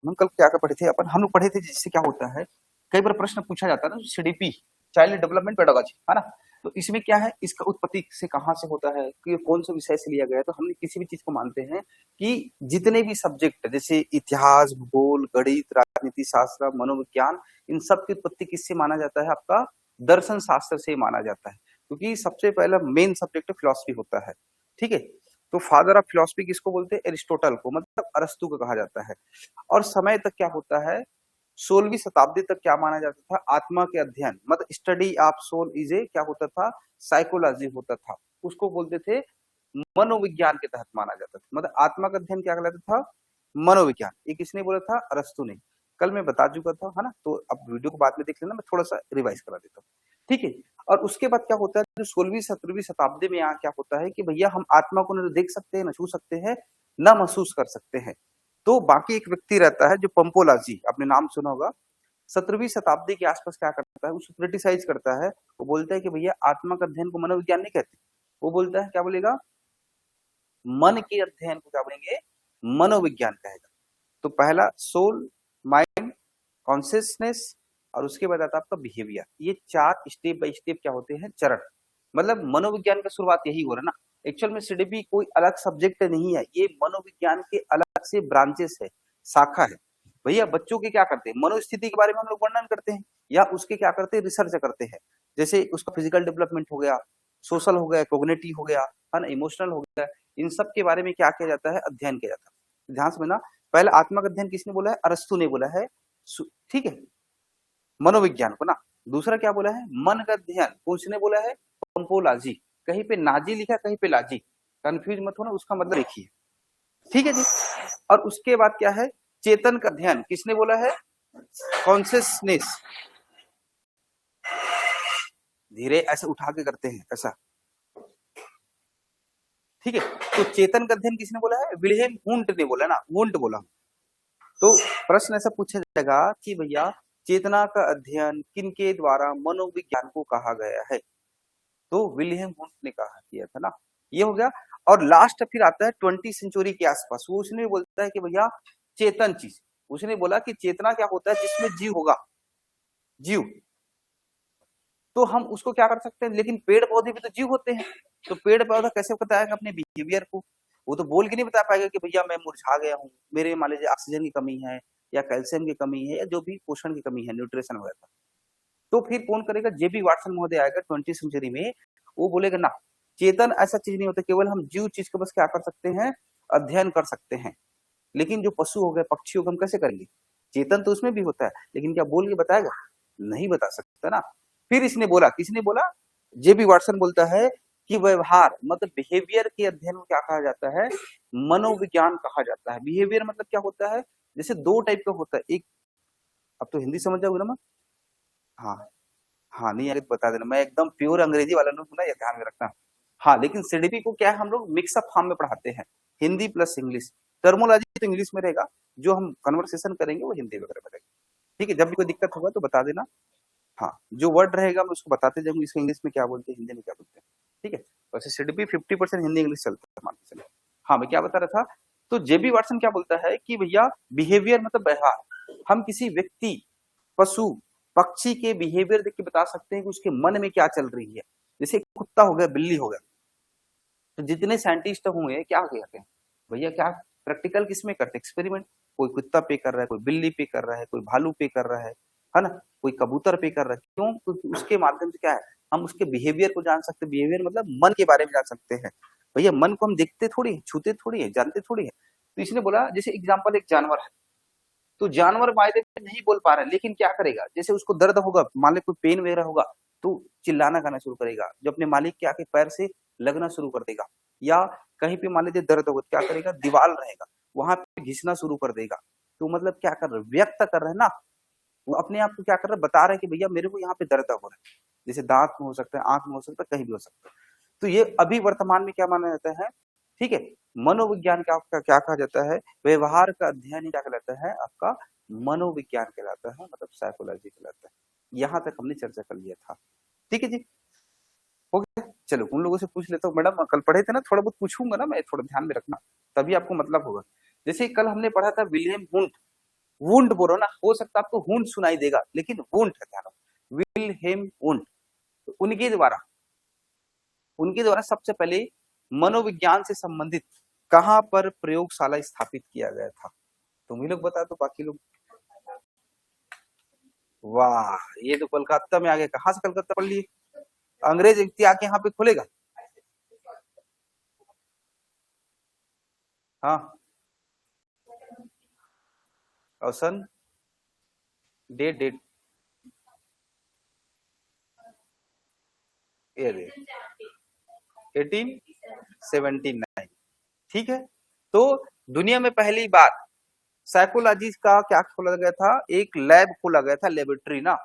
हम कल क्या क्या पढ़े थे अपन, हम लोग पढ़े थे जिससे क्या होता है, कई बार प्रश्न पूछा जाता है ना, सीडीपी, चाइल्ड डेवलपमेंट पेडागोजी, है ना। तो इसमें क्या है, इसका उत्पत्ति से कहाँ से होता है, कि ये कौन से विषय से लिया गया है। तो हमने किसी भी चीज को मानते हैं कि जितने भी सब्जेक्ट, जैसे इतिहास, भूगोल, गणित, राजनीति शास्त्र, मनोविज्ञान, इन सब की उत्पत्ति किससे माना जाता है, आपका दर्शन शास्त्र से माना जाता है, क्योंकि सबसे पहला मेन सब्जेक्ट फिलोसफी होता है। ठीक है। तो फादर ऑफ फिलोसफी किसको बोलते हैं, एरिस्टोटल को, मतलब अरस्तु को कहा जाता है। और समय तक क्या होता है, 16वीं शताब्दी तक क्या माना जाता था, आत्मा के अध्ययन, मतलब study of soul is a क्या होता था, साइकोलॉजी होता था, उसको बोलते थे मनोविज्ञान के तहत माना जाता था। मतलब आत्मा का अध्ययन क्या कहलाता था, मनोविज्ञान। ये किसने बोला था, अरस्तु ने। कल मैं बता चुका था, है ना। तो अब वीडियो को बाद में देख लेना, मैं थोड़ा सा रिवाइज करा देता हूँ। ठीक है। और उसके बाद क्या होता है, जो 16वीं 17वीं शताब्दी में यहाँ क्या होता है कि भैया हम आत्मा को न देख सकते हैं, न छू सकते हैं, न महसूस कर सकते हैं। तो बाकी एक व्यक्ति रहता है जो पंपोलाजी, आपने नाम सुना होगा, 17वीं शताब्दी के आसपास क्या करता है, उसको क्रिटिसाइज करता है। वो बोलता है कि भैया आत्मा का अध्ययन को मनोविज्ञान नहीं कहते। वो बोलता है, क्या बोलेगा, मन के अध्ययन को क्या बोलेंगे, मनोविज्ञान कहेगा। तो पहला सोल, माइंड, कॉन्सियसनेस, और उसके बाद आता है आपका बिहेवियर। ये 4 स्टेप बाय स्टेप क्या होते हैं, चरण। मतलब मनोविज्ञान का शुरुआत यही हो रहा है ना। एक्चुअल में सीडीपी कोई अलग सब्जेक्ट नहीं है, ये मनोविज्ञान के अलग से ब्रांचेस है, शाखा है। भैया बच्चों के क्या करते हैं, मनोस्थिति के बारे में हम लोग वर्णन करते हैं, या उसके क्या करते हैं, रिसर्च करते हैं। जैसे उसका फिजिकल डेवलपमेंट हो गया, सोशल हो गया, कोग्निटिव हो गया, है ना, इमोशनल हो गया। इन सब के बारे में क्या किया जाता है, अध्ययन किया जाता है। ध्यान से ना, पहले आत्मा का अध्ययन किसने बोला है, अरस्तु ने बोला है। ठीक है, मनोविज्ञान को ना। दूसरा क्या बोला है, मन का अध्ययन, किसने बोला है, पंपोलाजी। कहीं पे नाजी लिखा, कहीं पे लाजी, कंफ्यूज मत होना, उसका मतलब एक ही है। ठीक है जी। और उसके बाद क्या है, चेतन का अध्ययन किसने बोला है, कॉन्सियसनेस। धीरे ऐसे उठा के करते हैं ऐसा। ठीक है। तो चेतन का अध्ययन किसने बोला है, विल्हेम वुंट ने बोला ना, वुंट बोला। तो प्रश्न ऐसा पूछा जाएगा कि भैया चेतना का अध्ययन किनके द्वारा मनोविज्ञान को कहा गया है। तो विलियम वुंट ने कहा किया था ना, ये हो गया। और लास्ट फिर आता है 20 सेंचुरी के आसपास, वो उसने बोलता है कि भैया चेतन चीज, उसने बोला कि चेतना क्या होता है, जिसमें जीव होगा, जीव। तो हम उसको क्या कर सकते हैं, लेकिन पेड़ पौधे भी तो जीव होते हैं। तो पेड़ पौधा कैसे बताएगा अपने बिहेवियर को, वो तो बोल के नहीं बता पाएगा कि भैया मैं मुरझा गया हूँ, मेरे मान लीजिए ऑक्सीजन की कमी है, या कैल्शियम की कमी है, या जो भी पोषण की कमी है, न्यूट्रिशन वगैरह। तो फिर कौन करेगा, जेबी वाटसन महोदय आएगा 20 सेंचुरी में, वो बोलेगा ना, चेतन ऐसा चीज नहीं होता, केवल हम जीव चीज को बस क्या कर सकते हैं, अध्ययन कर सकते हैं। लेकिन जो पशु हो गए, पक्षी हो गए, हम कैसे करेंगे, चेतन तो उसमें भी होता है, लेकिन क्या बोल के बताएगा, नहीं बता सकता ना। फिर इसने बोला, किसने बोला, जेबी वाटसन बोलता है कि व्यवहार मतलब बिहेवियर के अध्ययन को क्या कहा जाता है, मनोविज्ञान कहा जाता है। बिहेवियर मतलब क्या होता है, जैसे 2 टाइप का होता है, एक, अब तो हिंदी समझ जाओगे ना। हाँ, हाँ नहीं आगे तो बता देना, मैं एकदम प्योर अंग्रेजी वाला नहीं सुना, ये ध्यान में रखना। हाँ, लेकिन सीडीपी को क्या है, हम लोग मिक्सअप फॉर्म में पढ़ाते हैं, हिंदी प्लस इंग्लिश। टर्मोलॉजी तो इंग्लिश में रहेगा, जो हम कन्वर्सेशन करेंगे वो हिंदी वगैरह में रहेगा। ठीक है, जब भी कोई दिक्कत होगा तो बता देना। हाँ, जो वर्ड रहेगा मैं उसको बताते जाऊंगी, इसको इंग्लिश में क्या बोलते हैं, हिंदी में क्या बोलते हैं। ठीक है। वैसे सीडीपी 50% हिंदी इंग्लिश चलता है, मान के चलो। हाँ, मैं क्या बता रहा था, तो जेबी वाटसन क्या बोलता है कि भैया बिहेवियर मतलब व्यवहार, हम किसी व्यक्ति, पशु, पक्षी के बिहेवियर देख के बता सकते हैं कि उसके मन में क्या चल रही है। जैसे कुत्ता हो गया, बिल्ली हो गया, तो जितने साइंटिस्ट होंगे क्या कहते हैं, भैया क्या प्रैक्टिकल किसमें करते हैं, एक्सपेरिमेंट। कोई कुत्ता पे कर रहा है, कोई बिल्ली पे कर रहा है, कोई भालू पे कर रहा है ना, कोई कबूतर पे कर रहा है। क्यों, क्योंकि उसके माध्यम से क्या है, हम उसके बिहेवियर को जान सकते हैं। बिहेवियर मतलब मन के बारे में जान सकते हैं। भैया मन को हम देखते थोड़ी है, छूते थोड़ी है, जानते थोड़ी है। तो इसने बोला, जैसे एग्जाम्पल एक जानवर है, तो जानवर मायने में नहीं बोल पा रहा है, लेकिन क्या करेगा, जैसे उसको दर्द होगा, मान लो कोई पेन वगैरह होगा, तो चिल्लाना गाना शुरू करेगा, जो अपने मालिक के आके पैर से लगना शुरू कर देगा। या कहीं पे मान लीजिए दर्द होगा, क्या करेगा, दीवार रहेगा, वहां पे घिसना शुरू कर देगा। तो मतलब क्या कर रहे, व्यक्त कर रहे हैं ना, वो अपने आप को क्या कर रहा है, बता रहा है कि भैया मेरे को यहाँ पे दर्द हो रहा है। जैसे दांत में हो सकता है, आंख में हो सकता है, कहीं भी हो सकता है। तो ये अभी वर्तमान में क्या माना जाता है, ठीक है। मनोविज्ञान क्या कहा जाता है, व्यवहार का अध्ययन ही क्या कहलाता है, आपका मनोविज्ञान कहलाता है, मतलब साइकोलॉजी कहलाता है। यहाँ तक हमने चर्चा कर लिया था। ठीक है जी, हो गया। चलो उन लोगों से पूछ लेता हूँ, मैडम कल पढ़े थे ना, थोड़ा बहुत पूछूंगा ना मैं, थोड़ा ध्यान में रखना, तभी आपको मतलब होगा। जैसे कल हमने पढ़ा था विलियम हुंट, वुंट बोलो ना, हो सकता है आपको वुंट सुनाई देगा लेकिन वुंट है, ध्यान रखो, विल्हेम वुंट। उनके द्वारा सबसे पहले मनोविज्ञान से संबंधित कहां पर प्रयोगशाला स्थापित किया गया था? तुम ही लोग बता दो, बाकी लोग। वाह, ये तो कोलकाता में आ गए। कहां से कलकत्ता पढ़ लिए? अंग्रेज व्यक्ति आके यहाँ पे खोलेगा? हाँ, और सन, डेट, ये 1879। ठीक है, तो दुनिया में पहली बार साइकोलॉजी का क्या खोला गया था? एक लैब खोला गया था, लेबोरेटरी ना।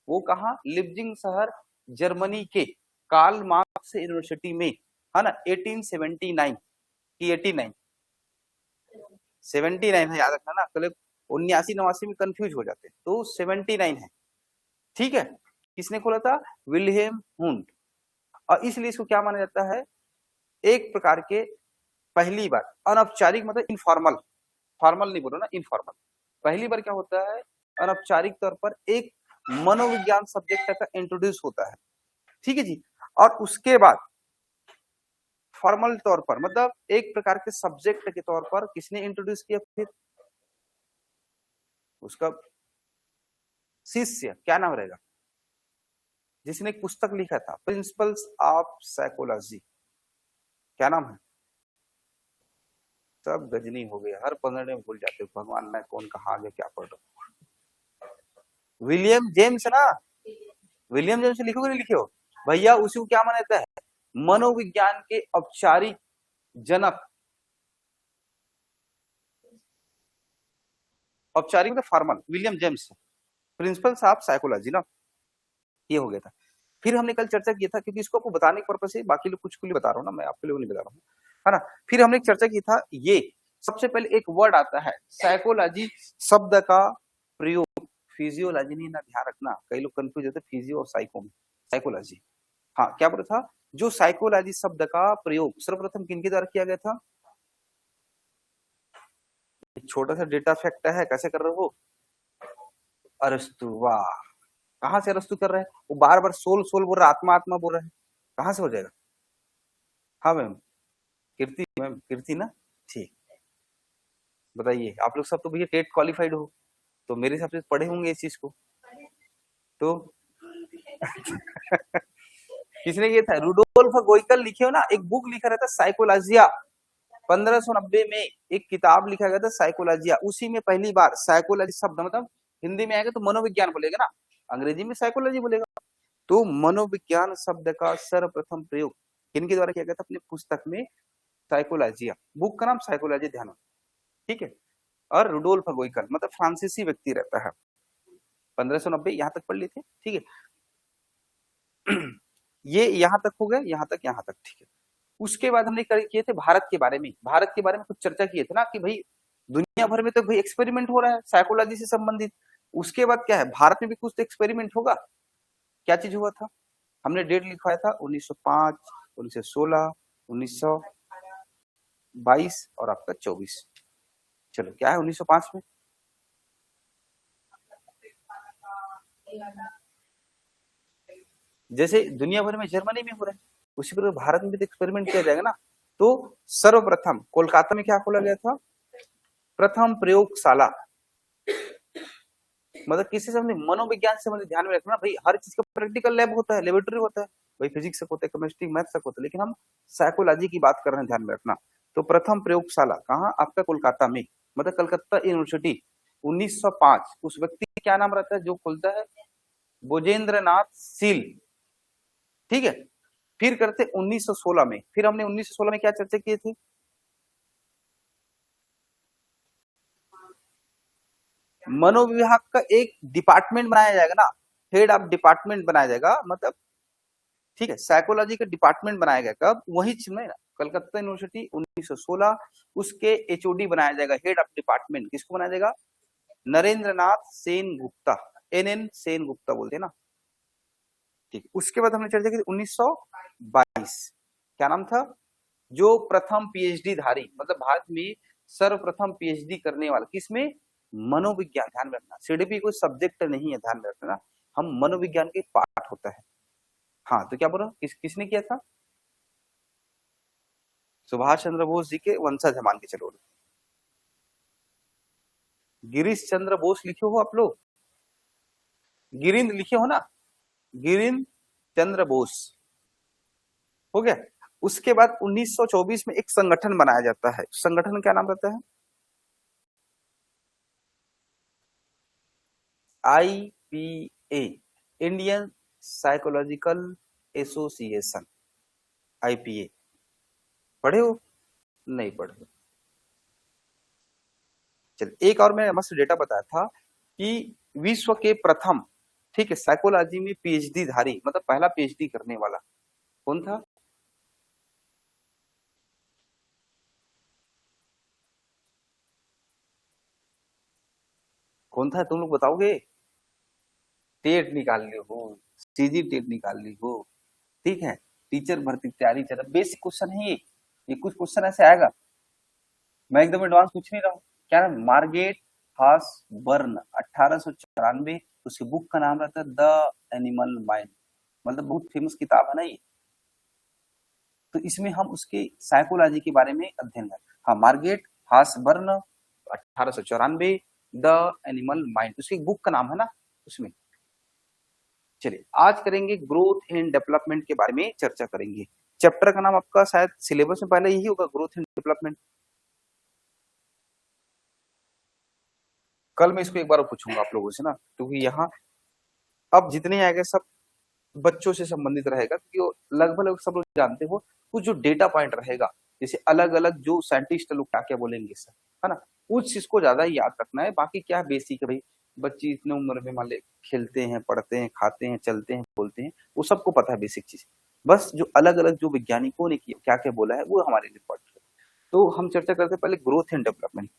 वो कहा? लिप्जिंग शहर, जर्मनी के कार्ल मार्क्स यूनिवर्सिटी में, है ना। 1879 की 89, 79 है, याद रखना ना, कल 79-89 में कंफ्यूज हो जाते हैं, तो 79 है। ठीक है, किसने खोला था? विल्हेम हुंट। और इसलिए इसको क्या माना जाता है? एक प्रकार के पहली बार अनौपचारिक, मतलब इनफॉर्मल, फॉर्मल नहीं बोलो ना, इनफॉर्मल, पहली बार क्या होता है, अनौपचारिक तौर पर एक मनोविज्ञान सब्जेक्ट का इंट्रोड्यूस होता है। ठीक है जी। और उसके बाद फॉर्मल तौर पर, मतलब एक प्रकार के सब्जेक्ट के तौर पर किसने इंट्रोड्यूस किया? फिर उसका शिष्य, क्या नाम रहेगा, जिसने एक पुस्तक लिखा था, प्रिंसिपल्स ऑफ साइकोलॉजी, क्या नाम है? सब गजनी हो गया, हर 15 में भूल जाते हो, भगवान मैं कौन कहा आगे क्या पढ़ रहा हूँ। विलियम जेम्स ना, विलियम जेम्स लिखो कि नहीं लिखे हो भैया? उसी को क्या माना जाता है? मनोविज्ञान के औपचारिक जनक। औपचारिक मतलब formal, William James, principles of psychology ना, ये हो गया था। फिर हमने कल चर्चा किया था, क्योंकि इसको आपको बताने के पर्पज से, बाकी लोग कुछ के लिए बता रहा हूँ ना, मैं आपके लिए नहीं बता रहा हूँ, है ना। फिर हमने चर्चा की था, ये सबसे पहले एक वर्ड आता है साइकोलॉजी शब्द का प्रयोग, फिजियोलॉजी नहीं ना, ध्यान रखना, कई लोग कंफ्यूज होते फिजियो और साइको में। साइकोलॉजी, हाँ, क्या बोला था? जो साइकोलॉजी शब्द का प्रयोग सर्वप्रथम किनके द्वारा किया गया था? छोटा सा डेटा फैक्ट है, कैसे कर रहे हो? अरस्तु, वाह। कहां से अरस्तु कर रहे हैं? वो बार बार सोल सोल बोल रहा है, आत्मा आत्मा बोल रहे हैं, कहां से हो जाएगा? हाँ मैम, कीर्ति मैम, कीर्ति ना, ठीक। बताइए, आप लोग सब तो भैया टेट क्वालिफाइड हो, तो मेरे हिसाब से पढ़े होंगे इस चीज को तो। किसने किया था? रुडोल्फ गोइकल, लिखे हो ना, एक बुक लिखा रहता साइकोलॉजिया, 1590 में एक किताब लिखा गया था साइकोलॉजिया। उसी में पहली बार साइकोलॉजी शब्द, मतलब हिंदी में आएगा तो मनोविज्ञान बोलेगा ना, अंग्रेजी में साइकोलॉजी बोलेगा। तो मनोविज्ञान शब्द का सर्वप्रथम प्रयोग किनके द्वारा किया गया था? अपनी पुस्तक में साइकोलॉजिया, बुक का नाम साइकोलॉजी, ध्यान। ठीक है, और रुडोल्फ गोइकल, मतलब फ्रांसीसी व्यक्ति रहता है, 1590 यहां तक पढ़ लिए थे। ठीक है, ये यहां तक हो गया, यहां तक ठीक है। उसके बाद हमने किए थे भारत के बारे में, भारत के बारे में कुछ चर्चा किए थे ना, कि भाई दुनिया भर में तो भाई एक्सपेरिमेंट हो रहा है साइकोलॉजी से संबंधित, उसके बाद क्या है, भारत में भी कुछ तो एक्सपेरिमेंट होगा। क्या चीज हुआ था? हमने डेट लिखवाया था 1905, 1916, 1922 और आपका 24। चलो, क्या है 1905 में? जैसे दुनिया भर में जर्मनी में हो रहा है, उसी प्रकार भारत में भी एक्सपेरिमेंट किया जाएगा ना। तो सर्वप्रथम कोलकाता में क्या खोला गया था? प्रथम प्रयोगशाला, मतलब किसी से मनोविज्ञान से संबंधित, ध्यान में रखना भाई, हर चीज का प्रैक्टिकल लैब होता है, लेबोरेटरी होता है भाई, फिजिक्स तक होता है, केमिस्ट्री मैथ्स तक होता है, लेकिन हम साइकोलॉजी की बात कर रहे हैं, ध्यान में रखना। तो प्रथम प्रयोगशाला कहाँ? आपका कोलकाता में, मतलब कलकत्ता यूनिवर्सिटी, 1905। उस व्यक्ति क्या नाम रहता है जो खोलता है? भोजेंद्र नाथ सील। ठीक है, फिर करते 1916 में, फिर हमने 1916 में क्या चर्चा किए थे? मनोविभाग का एक डिपार्टमेंट बनाया जाएगा ना, हेड ऑफ डिपार्टमेंट बनाया जाएगा, मतलब ठीक है, साइकोलॉजी का डिपार्टमेंट बनाया गया कब? वही में, कलकत्ता यूनिवर्सिटी 1916। उसके एचओडी बनाया जाएगा, हेड ऑफ डिपार्टमेंट किसको बनाया जाएगा? नरेंद्र नाथ सेन गुप्ता, एन सेन गुप्ता बोलते हैं ना। ठीक, उसके बाद हमने चर्चा की 1922, क्या नाम था? जो प्रथम पीएचडी धारी, मतलब भारत में सर्वप्रथम पीएचडी करने वाला, किसमें? मनोविज्ञान, ध्यान में रखना, सीडीपी कोई सब्जेक्ट नहीं है, ध्यान में रखना, हम मनोविज्ञान के पार्ट होता है। हाँ, तो क्या बोला, किसने किया था? सुभाष चंद्र बोस जी के वंशज है मान के चलो। गिरीश चंद्र बोस लिखे हो आप लोग, गिरिंद लिखे हो ना, गिरिंद चंद्र बोस, हो गया। उसके बाद 1924 में एक संगठन बनाया जाता है, संगठन क्या नाम रहता है? IPA, Indian psychological association, IPA. पढ़े हो? नहीं पढ़े हो? चलिए, एक और मैंने मस्त डेटा बताया था कि विश्व के प्रथम, ठीक है, साइकोलॉजी में पीएचडी धारी, मतलब पहला पीएचडी करने वाला कौन था? कौन था, तुम लोग बताओगे? टेट निकाल ली हो, सीजी टेट निकाल ली हो, ठीक है, टीचर भर्ती की तैयारी चल रहा, बेसिक क्वेश्चन है ये कुछ क्वेश्चन ऐसे आएगा, मैं एकदम एडवांस पूछ नहीं रहा हूँ। क्या नाम? मार्गेट हास बर्न, 1894, उसकी बुक का नाम रहता है द एनिमल माइंड, मतलब बहुत फेमस किताब है ना ये। तो इसमें हम उसके साइकोलॉजी के बारे में अध्ययन करें। हाँ, मार्गेट हास बर्न, 1894, द एनिमल माइंड, उसकी बुक का नाम है ना उसमें। चलिए, आज करेंगे ग्रोथ एंड डेवलपमेंट के बारे में चर्चा करेंगे। चैप्टर का नाम आपका शायद सिलेबस में पहले यही होगा, ग्रोथ एंड डेवलपमेंट। कल मैं इसको एक बार पूछूंगा आप लोगों से ना, क्योंकि यहाँ अब जितने आएंगे सब बच्चों से संबंधित रहेगा, क्योंकि वो लगभग सब लोग जानते हो। कुछ जो डेटा पॉइंट रहेगा, जैसे अलग अलग जो साइंटिस्ट लोग क्या क्या बोलेंगे सर, है ना, उस चीज को ज्यादा याद रखना है। बाकी क्या बेसिक है भाई, बच्चे इतने उम्र में मान ले खेलते हैं, पढ़ते हैं, खाते हैं, चलते हैं, बोलते हैं, वो सबको पता है बेसिक चीज। बस जो अलग अलग जो वैज्ञानिकों ने किया क्या क्या बोला है वो हमारे लिए इम्पोर्टेंट है। तो हम चर्चा करते हैं पहले ग्रोथ एंड डेवलपमेंट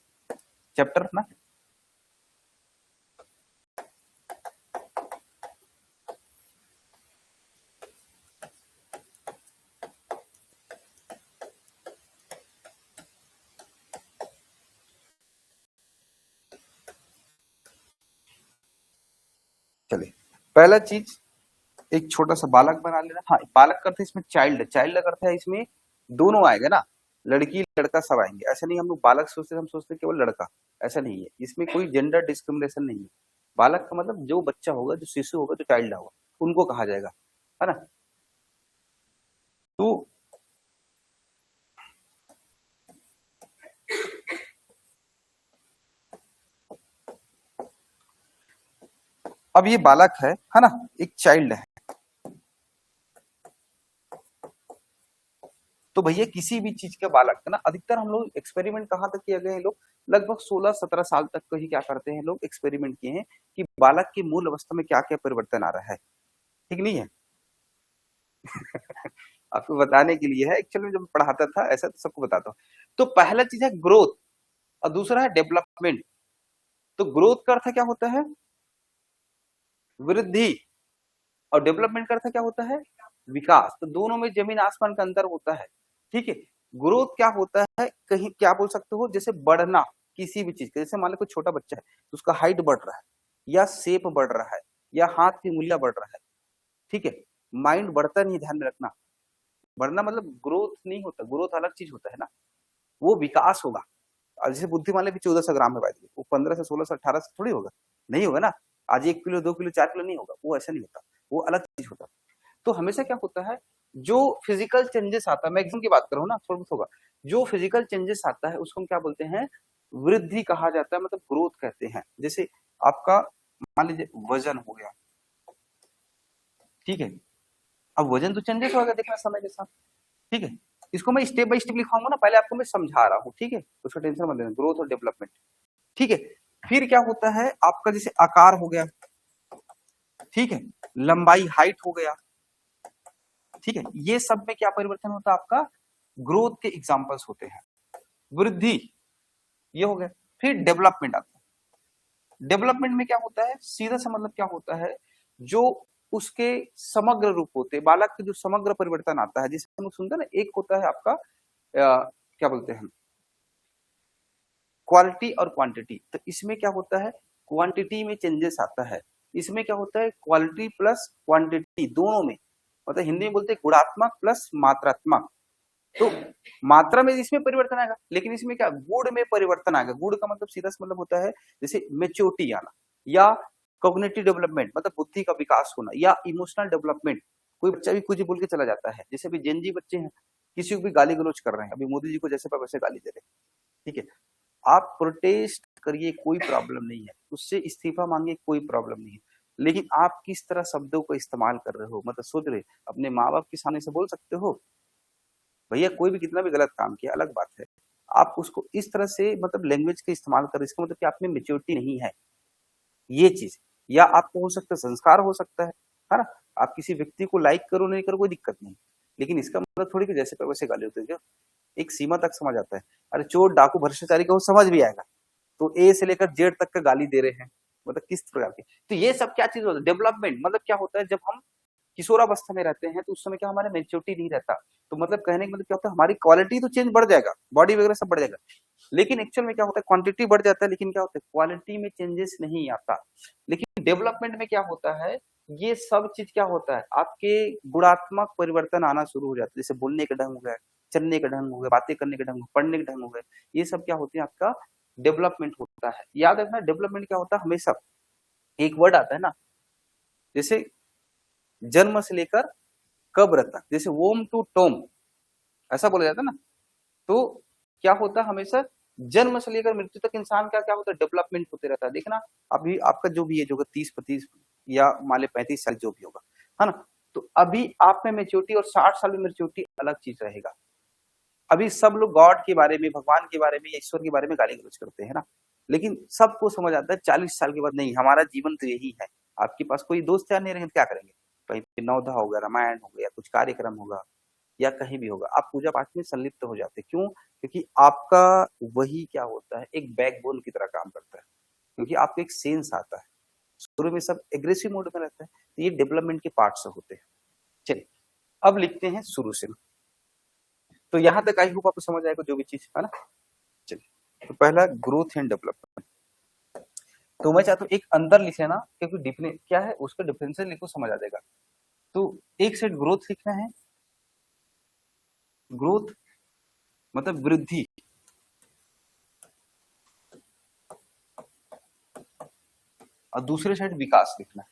चैप्टर ना। चलिए, पहला चीज, एक छोटा सा बालक बना लेना। हाँ, बालक करते इसमें चाइल्ड, चाइल्ड करता है इसमें दोनों आएगा ना, लड़की लड़का सब आएंगे। ऐसा नहीं हम लोग बालक सोचते, हम सोचते केवल लड़का, ऐसा नहीं है, इसमें कोई जेंडर डिस्क्रिमिनेशन नहीं है। बालक का मतलब जो बच्चा होगा, जो शिशु होगा, जो चाइल्ड होगा, उनको कहा जाएगा, है ना। तो अब ये बालक है ना, एक चाइल्ड है। तो भैया किसी भी चीज का बालक है ना, अधिकतर हम लोग एक्सपेरिमेंट कहाँ तक किए गए हैं लोग, लगभग 16-17 साल तक को ही क्या करते हैं लोग, एक्सपेरिमेंट किए हैं कि बालक की मूल अवस्था में क्या क्या परिवर्तन आ रहा है, ठीक नहीं है। आपको बताने के लिए है, एक्चुअली में जब पढ़ाता था ऐसा तो सबको बताता हूँ। तो पहला चीज है ग्रोथ और दूसरा है डेवलपमेंट। तो ग्रोथ का अर्थ क्या होता है? वृद्धि। और डेवलपमेंट का अर्थ क्या होता है? विकास। तो दोनों में जमीन आसमान का अंतर होता है, ठीक है। ग्रोथ क्या होता है, कहीं क्या बोल सकते हो, जैसे बढ़ना किसी भी चीज का, जैसे मान लो कोई छोटा बच्चा है तो उसका हाइट बढ़ रहा है, या शेप बढ़ रहा है, या हाथ की उंगलियां बढ़ रहा है, ठीक है। माइंड बढ़ता नहीं, ध्यान में रखना, बढ़ना मतलब ग्रोथ नहीं होता, ग्रोथ अलग चीज होता है ना, वो विकास होगा। और जैसे बुद्धि मान ले भी 1400 ग्राम है भाई, वो 15 से 16 से 18 से थोड़ी होगा, नहीं होगा ना। आज 1 किलो 2 किलो 4 किलो नहीं होगा, वो ऐसा नहीं होता, वो अलग चीज होता है। तो हमेशा क्या होता है, जो फिजिकल चेंजेस आता है, मैं एग्जाम की बात करूँ ना, थोड़ा बहुत होगा, जो फिजिकल चेंजेस आता है उसको हम क्या बोलते हैं, वृद्धि कहा जाता है, मतलब ग्रोथ कहते हैं। जैसे आपका मान लीजिए वजन हो गया, ठीक है, अब वजन तो चेंजेस होगा देखना समय के साथ, ठीक है। इसको मैं स्टेप बाय स्टेप लिखाऊंगा ना, पहले आपको मैं समझा रहा हूँ, ठीक है, उसका टेंशन मत लेना, ग्रोथ और डेवलपमेंट, ठीक है। फिर क्या होता है आपका, जैसे आकार हो गया, ठीक है, लंबाई हाइट हो गया, ठीक है, ये सब में क्या परिवर्तन होता है आपका, ग्रोथ के एग्जांपल्स होते हैं। वृद्धि ये हो गया। फिर डेवलपमेंट आता है। डेवलपमेंट में क्या होता है, सीधा सा मतलब क्या होता है, जो उसके समग्र रूप होते हैं, बालक के जो समग्र परिवर्तन आता है, जिसे हम लोग सुनते हैं ना, एक होता है आपका क्या बोलते हैं, क्वालिटी और क्वांटिटी। तो इसमें क्या होता है, क्वांटिटी में चेंजेस आता है, इसमें क्या होता है क्वालिटी प्लस क्वांटिटी दोनों में, मतलब हिंदी में बोलते हैं गुणात्मक प्लस मात्रात्मक। तो मात्रा में इसमें परिवर्तन आएगा, लेकिन इसमें क्या गुण में परिवर्तन आएगा। गुण का मतलब सीधा सा मतलब होता है जैसे मेच्योरिटी आना, या कॉग्निटिव डेवलपमेंट मतलब बुद्धि का विकास होना, या इमोशनल डेवलपमेंट। कोई बच्चा भी कुछ बोल के चला जाता है, जैसे अभी जेनजी बच्चे हैं, किसी को भी गाली गलौज कर रहे हैं, अभी मोदी जी को जैसे पर वैसे गाली दे रहे हैं, ठीक है, आप प्रोटेस्ट करिए कोई प्रॉब्लम नहीं है, उससे इस्तीफा मांगिए कोई प्रॉब्लम नहीं है, लेकिन आप किस तरह शब्दों का इस्तेमाल कर रहे हो, मतलब सोच रहे अपने माँ बाप के सामने से बोल सकते हो भैया कोई भी कितना भी गलत काम किया अलग बात है, आप उसको इस तरह से मतलब लैंग्वेज का इस्तेमाल कर, इसका मतलब कि आप में मेच्योरिटी नहीं है ये चीज। या आपको हो सकता है संस्कार हो सकता है ना, आप किसी व्यक्ति को लाइक करो नहीं करो कोई दिक्कत नहीं, लेकिन इसका मतलब थोड़ी कि जैसे पर वैसे गाली होती है, एक सीमा तक समझ आता है। अरे चोर डाकू भ्रष्टाचारी का वो समझ भी आएगा, तो ए से लेकर जेड तक का गाली दे रहे हैं, मतलब किस प्रकार की। तो ये सब क्या चीज होता है, डेवलपमेंट मतलब क्या होता है, जब हम किशोरावस्था में रहते हैं तो उस समय क्या हमारे मेच्योरिटी नहीं रहता, तो मतलब कहने का मतलब क्या होता है हमारी क्वालिटी तो चेंज बढ़ जाएगा, बॉडी वगैरह सब बढ़ जाएगा, लेकिन एक्चुअल में क्या होता है क्वांटिटी बढ़ जाता है, लेकिन क्या होता है क्वालिटी में चेंजेस नहीं आता। लेकिन डेवलपमेंट में क्या होता है, ये सब चीज क्या होता है आपके गुणात्मक परिवर्तन आना शुरू हो जाता है, जैसे बोलने का ढंग हो गया, चलने का ढंग हो गया, बातें करने का ढंग, पढ़ने का ढंग हो गया, ये सब क्या होते हैं आपका डेवलपमेंट होता है। याद रखना डेवलपमेंट क्या होता है, हमेशा एक वर्ड आता है ना, जैसे जन्म से लेकर कब्र तक, जैसे वोम टू टोम ऐसा बोला जाता है ना, तो क्या होता है हमेशा जन्म से लेकर मृत्यु तक इंसान का क्या होता है डेवलपमेंट होते रहता है। देखना अभी आपका जो भी एज होगा 30-35 या मान ले 35 साल जो भी होगा, है ना, तो अभी आप में मेच्योरिटी और 60 साल में मेच्योरिटी अलग चीज रहेगा। अभी सब लोग गॉड के बारे में, भगवान के बारे में, ईश्वर के बारे में गाली गलौज करते हैं ना, लेकिन सबको समझ आता है 40 साल के बाद नहीं हमारा जीवन तो यही है। आपके पास कोई दोस्त यार नहीं रहेंगे क्या करेंगे, कहीं पे नवधा होगा, रामायण हो गया, कुछ कार्यक्रम होगा या कहीं भी होगा, आप पूजा पाठ में संलिप्त हो जाते हैं। क्यों? क्योंकि आपका वही क्या होता है एक बैकबोन की तरह काम करता है, क्योंकि आपको एक सेंस आता है। शुरू में सब एग्रेसिव मोड में रहता है, तो ये डेवलपमेंट के पार्ट्स होते हैं। चलिए अब लिखते हैं शुरू से। तो यहां तक आई होप आपको समझ आएगा जो भी चीज है ना। चलिए तो पहला ग्रोथ एंड डेवलपमेंट, तो मैं चाहता हूँ एक अंदर लिख लेना, क्योंकि डिफिने क्या है उसका डिफरेंशियल लिखो समझ आ जाएगा। तो एक साइड ग्रोथ लिखना है, ग्रोथ मतलब वृद्धि, और दूसरे साइड विकास लिखना है।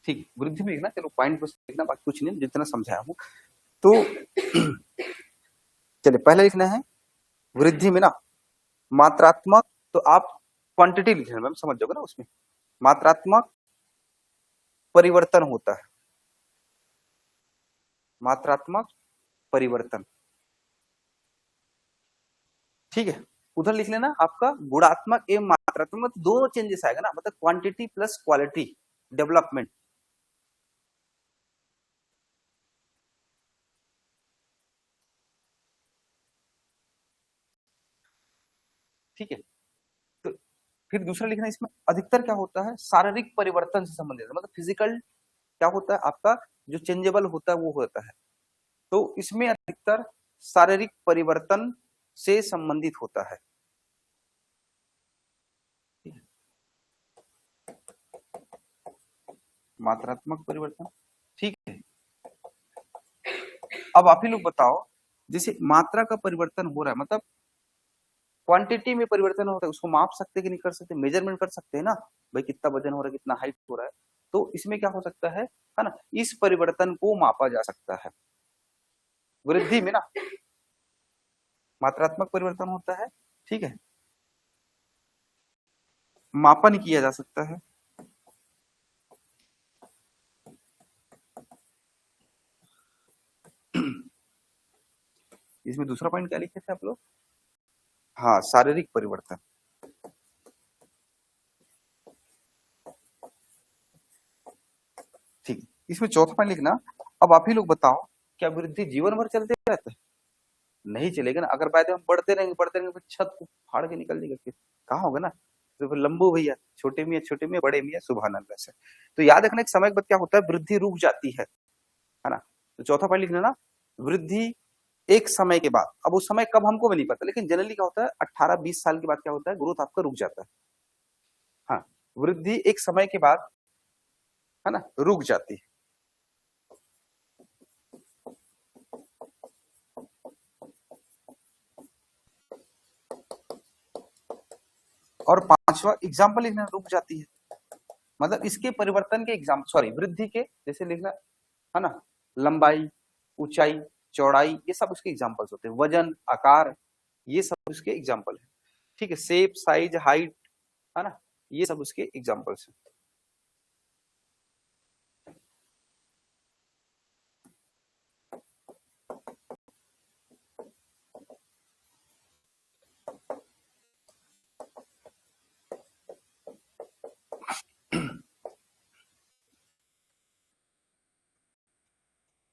ठीक, वृद्धि में लिखना, चलो पॉइंट बस लिखना, बाकी कुछ नहीं जितना समझाया हूं। तो चलिए पहले लिखना है वृद्धि में ना मात्रात्मक, तो आप क्वांटिटी लिख लेना मैम, समझ जाओगे ना, उसमें मात्रात्मक परिवर्तन होता है, मात्रात्मक परिवर्तन, ठीक है। उधर लिख लेना आपका गुणात्मक एवं मात्रात्मक, मतलब दोनों चेंजेस आएगा ना, मतलब क्वांटिटी प्लस क्वालिटी डेवलपमेंट, ठीक है। तो फिर दूसरा लिखना इसमें अधिकतर क्या होता है शारीरिक परिवर्तन से संबंधित, मतलब फिजिकल क्या होता है आपका जो चेंजेबल होता है वो होता है, तो इसमें अधिकतर शारीरिक परिवर्तन से संबंधित होता है। मात्रात्मक परिवर्तन, ठीक है। अब आप ही लोग बताओ, जैसे मात्रा का परिवर्तन हो रहा है, मतलब क्वांटिटी में परिवर्तन होता है, उसको माप सकते कि नहीं कर सकते, मेजरमेंट कर सकते हैं ना, भाई कितना वजन हो रहा है, कितना हाइट हो रहा है, तो इसमें क्या हो सकता है ना, इस परिवर्तन को मापा जा सकता है। वृद्धि में ना मात्रात्मक परिवर्तन होता है, ठीक है, मापन किया जा सकता है। इसमें दूसरा पॉइंट क्या लिखे थे आप लोग, हाँ शारीरिक परिवर्तन, ठीक। इसमें चौथा पॉइंट लिखना, अब आप ही लोग बताओ क्या वृद्धि जीवन भर चलते रहता है, नहीं चलेगा ना, अगर बाय हम बढ़ते रहेंगे तो छत फाड़ के निकल जाएगा फिर कहाँ होगा ना। तो फिर लंबू भैया, छोटे मियाँ बड़े मियाँ सुभान अल्लाह से। तो याद रखना एक समय के बाद क्या होता है, वृद्धि रुक जाती है ना। तो चौथा पॉइंट लिख लेना, वृद्धि एक समय के बाद, अब उस समय कब हमको भी नहीं पता, लेकिन जनरली क्या होता है 18-20 साल के बाद क्या होता है, ग्रोथ आपका रुक जाता है। हाँ, वृद्धि एक समय के बाद है ना रुक जाती है। और पांचवा एग्जाम्पल लिखना, रुक जाती है मतलब इसके परिवर्तन के एग्जाम, सॉरी वृद्धि के, जैसे लिखना है ना, लंबाई, ऊंचाई, चौड़ाई, ये सब उसके एग्जाम्पल्स होते हैं। वजन, आकार, ये सब उसके एग्जाम्पल है। ठीक है, शेप, साइज, हाइट, है ना, ये सब उसके एग्जाम्पल्स हैं।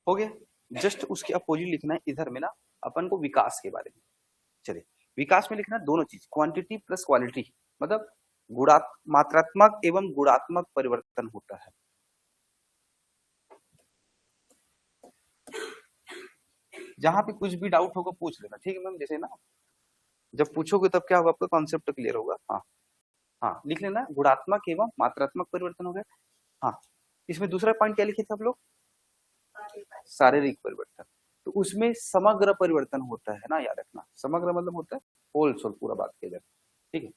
हो गया। जस्ट उसके अपोजिट लिखना है इधर में ना अपन को विकास के बारे में। चलिए, विकास में लिखना दोनों चीज, क्वांटिटी प्लस क्वालिटी, मतलब मात्रात्मक एवं गुणात्मक परिवर्तन होता है। जहां पे कुछ भी डाउट होगा पूछ लेना, ठीक है मैम। जैसे ना जब पूछोगे तब क्या होगा, आपका कॉन्सेप्ट क्लियर होगा। हाँ हाँ, लिख लेना गुणात्मक एवं मात्रात्मक परिवर्तन हो गया। हाँ, इसमें दूसरा पॉइंट क्या लिखे थे आप लोग, शारीरिक परिवर्तन। तो उसमें समग्र परिवर्तन होता है ना, याद रखना। समग्र मतलब होता है होल सोल, पूरा बात किया जाए, ठीक है।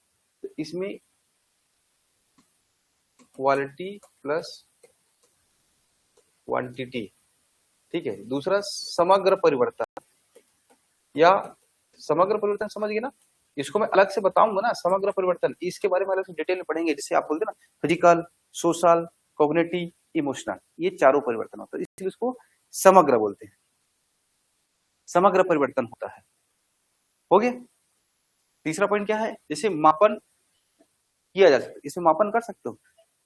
तो इसमें क्वालिटी प्लस क्वांटिटी, ठीक है। दूसरा समग्र परिवर्तन, या समग्र परिवर्तन समझ गए ना, इसको मैं अलग से बताऊंगा ना, समग्र परिवर्तन इसके बारे में अलग से डिटेल में पढ़ेंगे। जैसे आप बोलते ना फिजिकल, सोशल, कॉग्निटिव, इमोशनल, ये चारों परिवर्तन होता है, इसलिए उसको समग्र बोलते हैं। समग्र परिवर्तन होता है। हो गया। तीसरा पॉइंट क्या है, जैसे मापन किया जा सकता है, इसमें मापन कर सकते हो,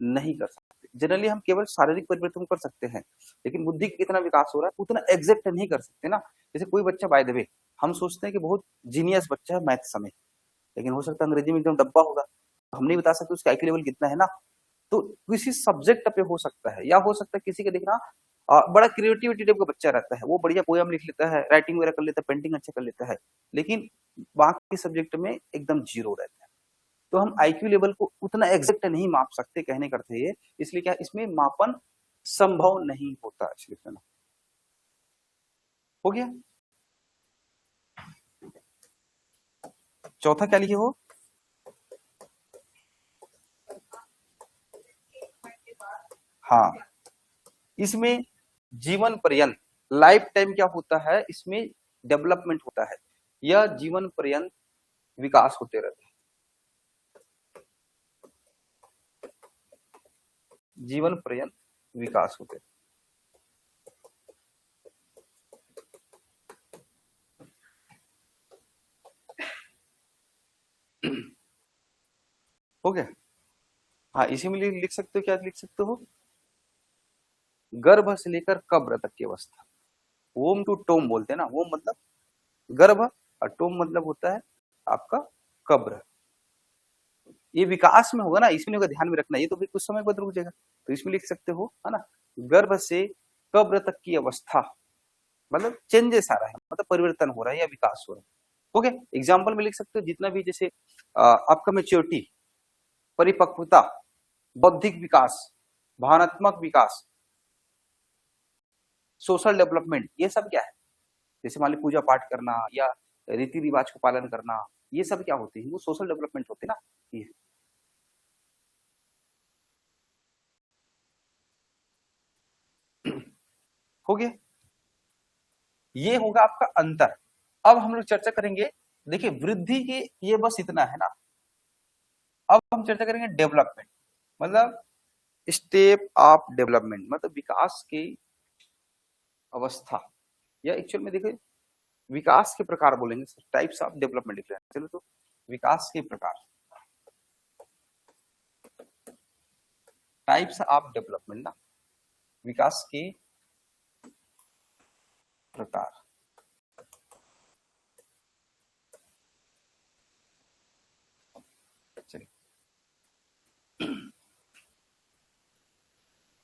नहीं कर सकते। जनरली हम केवल शारीरिक परिवर्तन कर सकते हैं, लेकिन बुद्धि का कितना विकास हो रहा है उतना एग्जैक्ट नहीं कर सकते ना। जैसे कोई बच्चा, बाय द वे, हम सोचते हैं कि बहुत जीनियस बच्चा है मैथ्स में, लेकिन हो सकता है अंग्रेजी में एकदम डब्बा होगा, तो हम नहीं बता सकते उसका आईक्यू लेवल कितना है ना। तो किसी सब्जेक्ट पे हो सकता है, या हो सकता है किसी का देखना बड़ा क्रिएटिविटी टाइप का बच्चा रहता है, वो बढ़िया पोयम लिख लेता है, राइटिंग वगैरह कर लेता है, पेंटिंग अच्छा कर लेता है, लेकिन बाकी सब्जेक्ट में एकदम जीरो रहता है। तो हम आईक्यू लेवल को उतना एग्जैक्ट नहीं माप सकते, कहने करते ये, इसलिए क्या इसमें मापन संभव नहीं होता। इसलिए हो गया। चौथा क्या लिखे हो, हाँ, इसमें जीवन पर्यंत, लाइफ टाइम क्या होता है इसमें, डेवलपमेंट होता है, या जीवन पर्यंत विकास होते रहता है। जीवन पर्यंत विकास होते, हो गया। हाँ, इसी में लिख सकते हो, क्या लिख सकते हो, गर्भ से लेकर कब्र तक की अवस्था। वोम टू टोम बोलते हैं ना, वोम मतलब गर्भ, और टोम मतलब होता है आपका कब्र। ये विकास में होगा ना, इसमें होगा, ध्यान में रखना, ये तो भी कुछ समय बाद रुक जाएगा। तो इसमें लिख सकते हो, है ना, गर्भ से कब्र तक की अवस्था, मतलब चेंजेस आ रहा है, मतलब परिवर्तन हो रहा है या विकास हो रहा है। ओके, एग्जाम्पल में लिख सकते हो जितना भी, जैसे आपका मेच्योरिटी, परिपक्वता, बौद्धिक विकास, भावनात्मक विकास, सोशल डेवलपमेंट, ये सब क्या है। जैसे मान ली पूजा पाठ करना या रीति रिवाज को पालन करना, ये सब क्या होते हैं, वो सोशल डेवलपमेंट होते हैं ना। ये हो गया, ये होगा आपका अंतर। अब हम लोग चर्चा करेंगे, देखिए वृद्धि के ये बस इतना है ना। अब हम चर्चा करेंगे डेवलपमेंट, मतलब स्टेप ऑफ डेवलपमेंट, मतलब विकास की अवस्था, या एक्चुअल में देखिए विकास के प्रकार बोलेंगे सर, टाइप्स ऑफ डेवलपमेंट लिख रहे हैं। चलो, तो विकास के प्रकार, टाइप्स ऑफ डेवलपमेंट ना, विकास के प्रकार।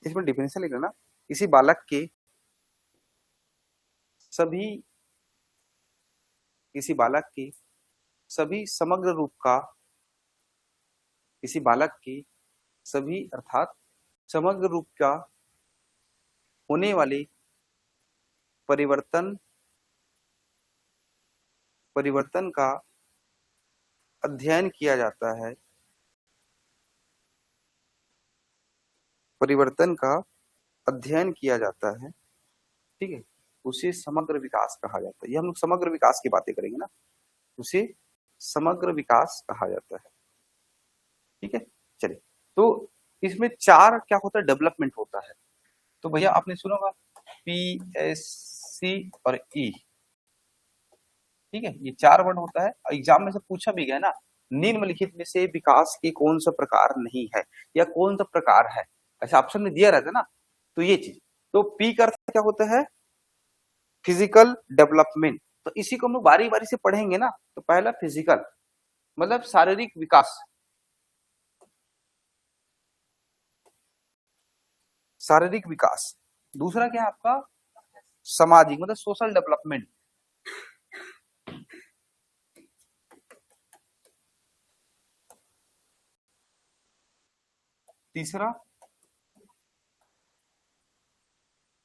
इसमें डिफिनेशन लिख लेना, किसी बालक के सभी किसी बालक के सभी समग्र रूप का, किसी बालक के सभी अर्थात समग्र रूप का होने वाले परिवर्तन परिवर्तन का अध्ययन किया जाता है, परिवर्तन का अध्ययन किया जाता है, ठीक है, उसे समग्र विकास कहा जाता है। ये हम लोग समग्र विकास की बातें करेंगे ना, उसे समग्र विकास कहा जाता है, ठीक है। चलिए, तो इसमें चार क्या होता है, डेवलपमेंट होता है। तो भैया आपने सुना होगा PSC और E, ठीक है, ये चार वर्ड होता है। एग्जाम में से पूछा भी गया ना, निम्नलिखित में से विकास के कौन सा प्रकार नहीं है या कौन सा प्रकार है, ऐसा ऑप्शन में दिया रहता है ना। तो ये चीज, तो P का अर्थ क्या होता है, फिजिकल डेवलपमेंट। तो इसी को हम लोग बारी बारी से पढ़ेंगे ना। तो पहला फिजिकल मतलब शारीरिक विकास, शारीरिक विकास। दूसरा क्या है आपका, सामाजिक मतलब सोशल डेवलपमेंट। तीसरा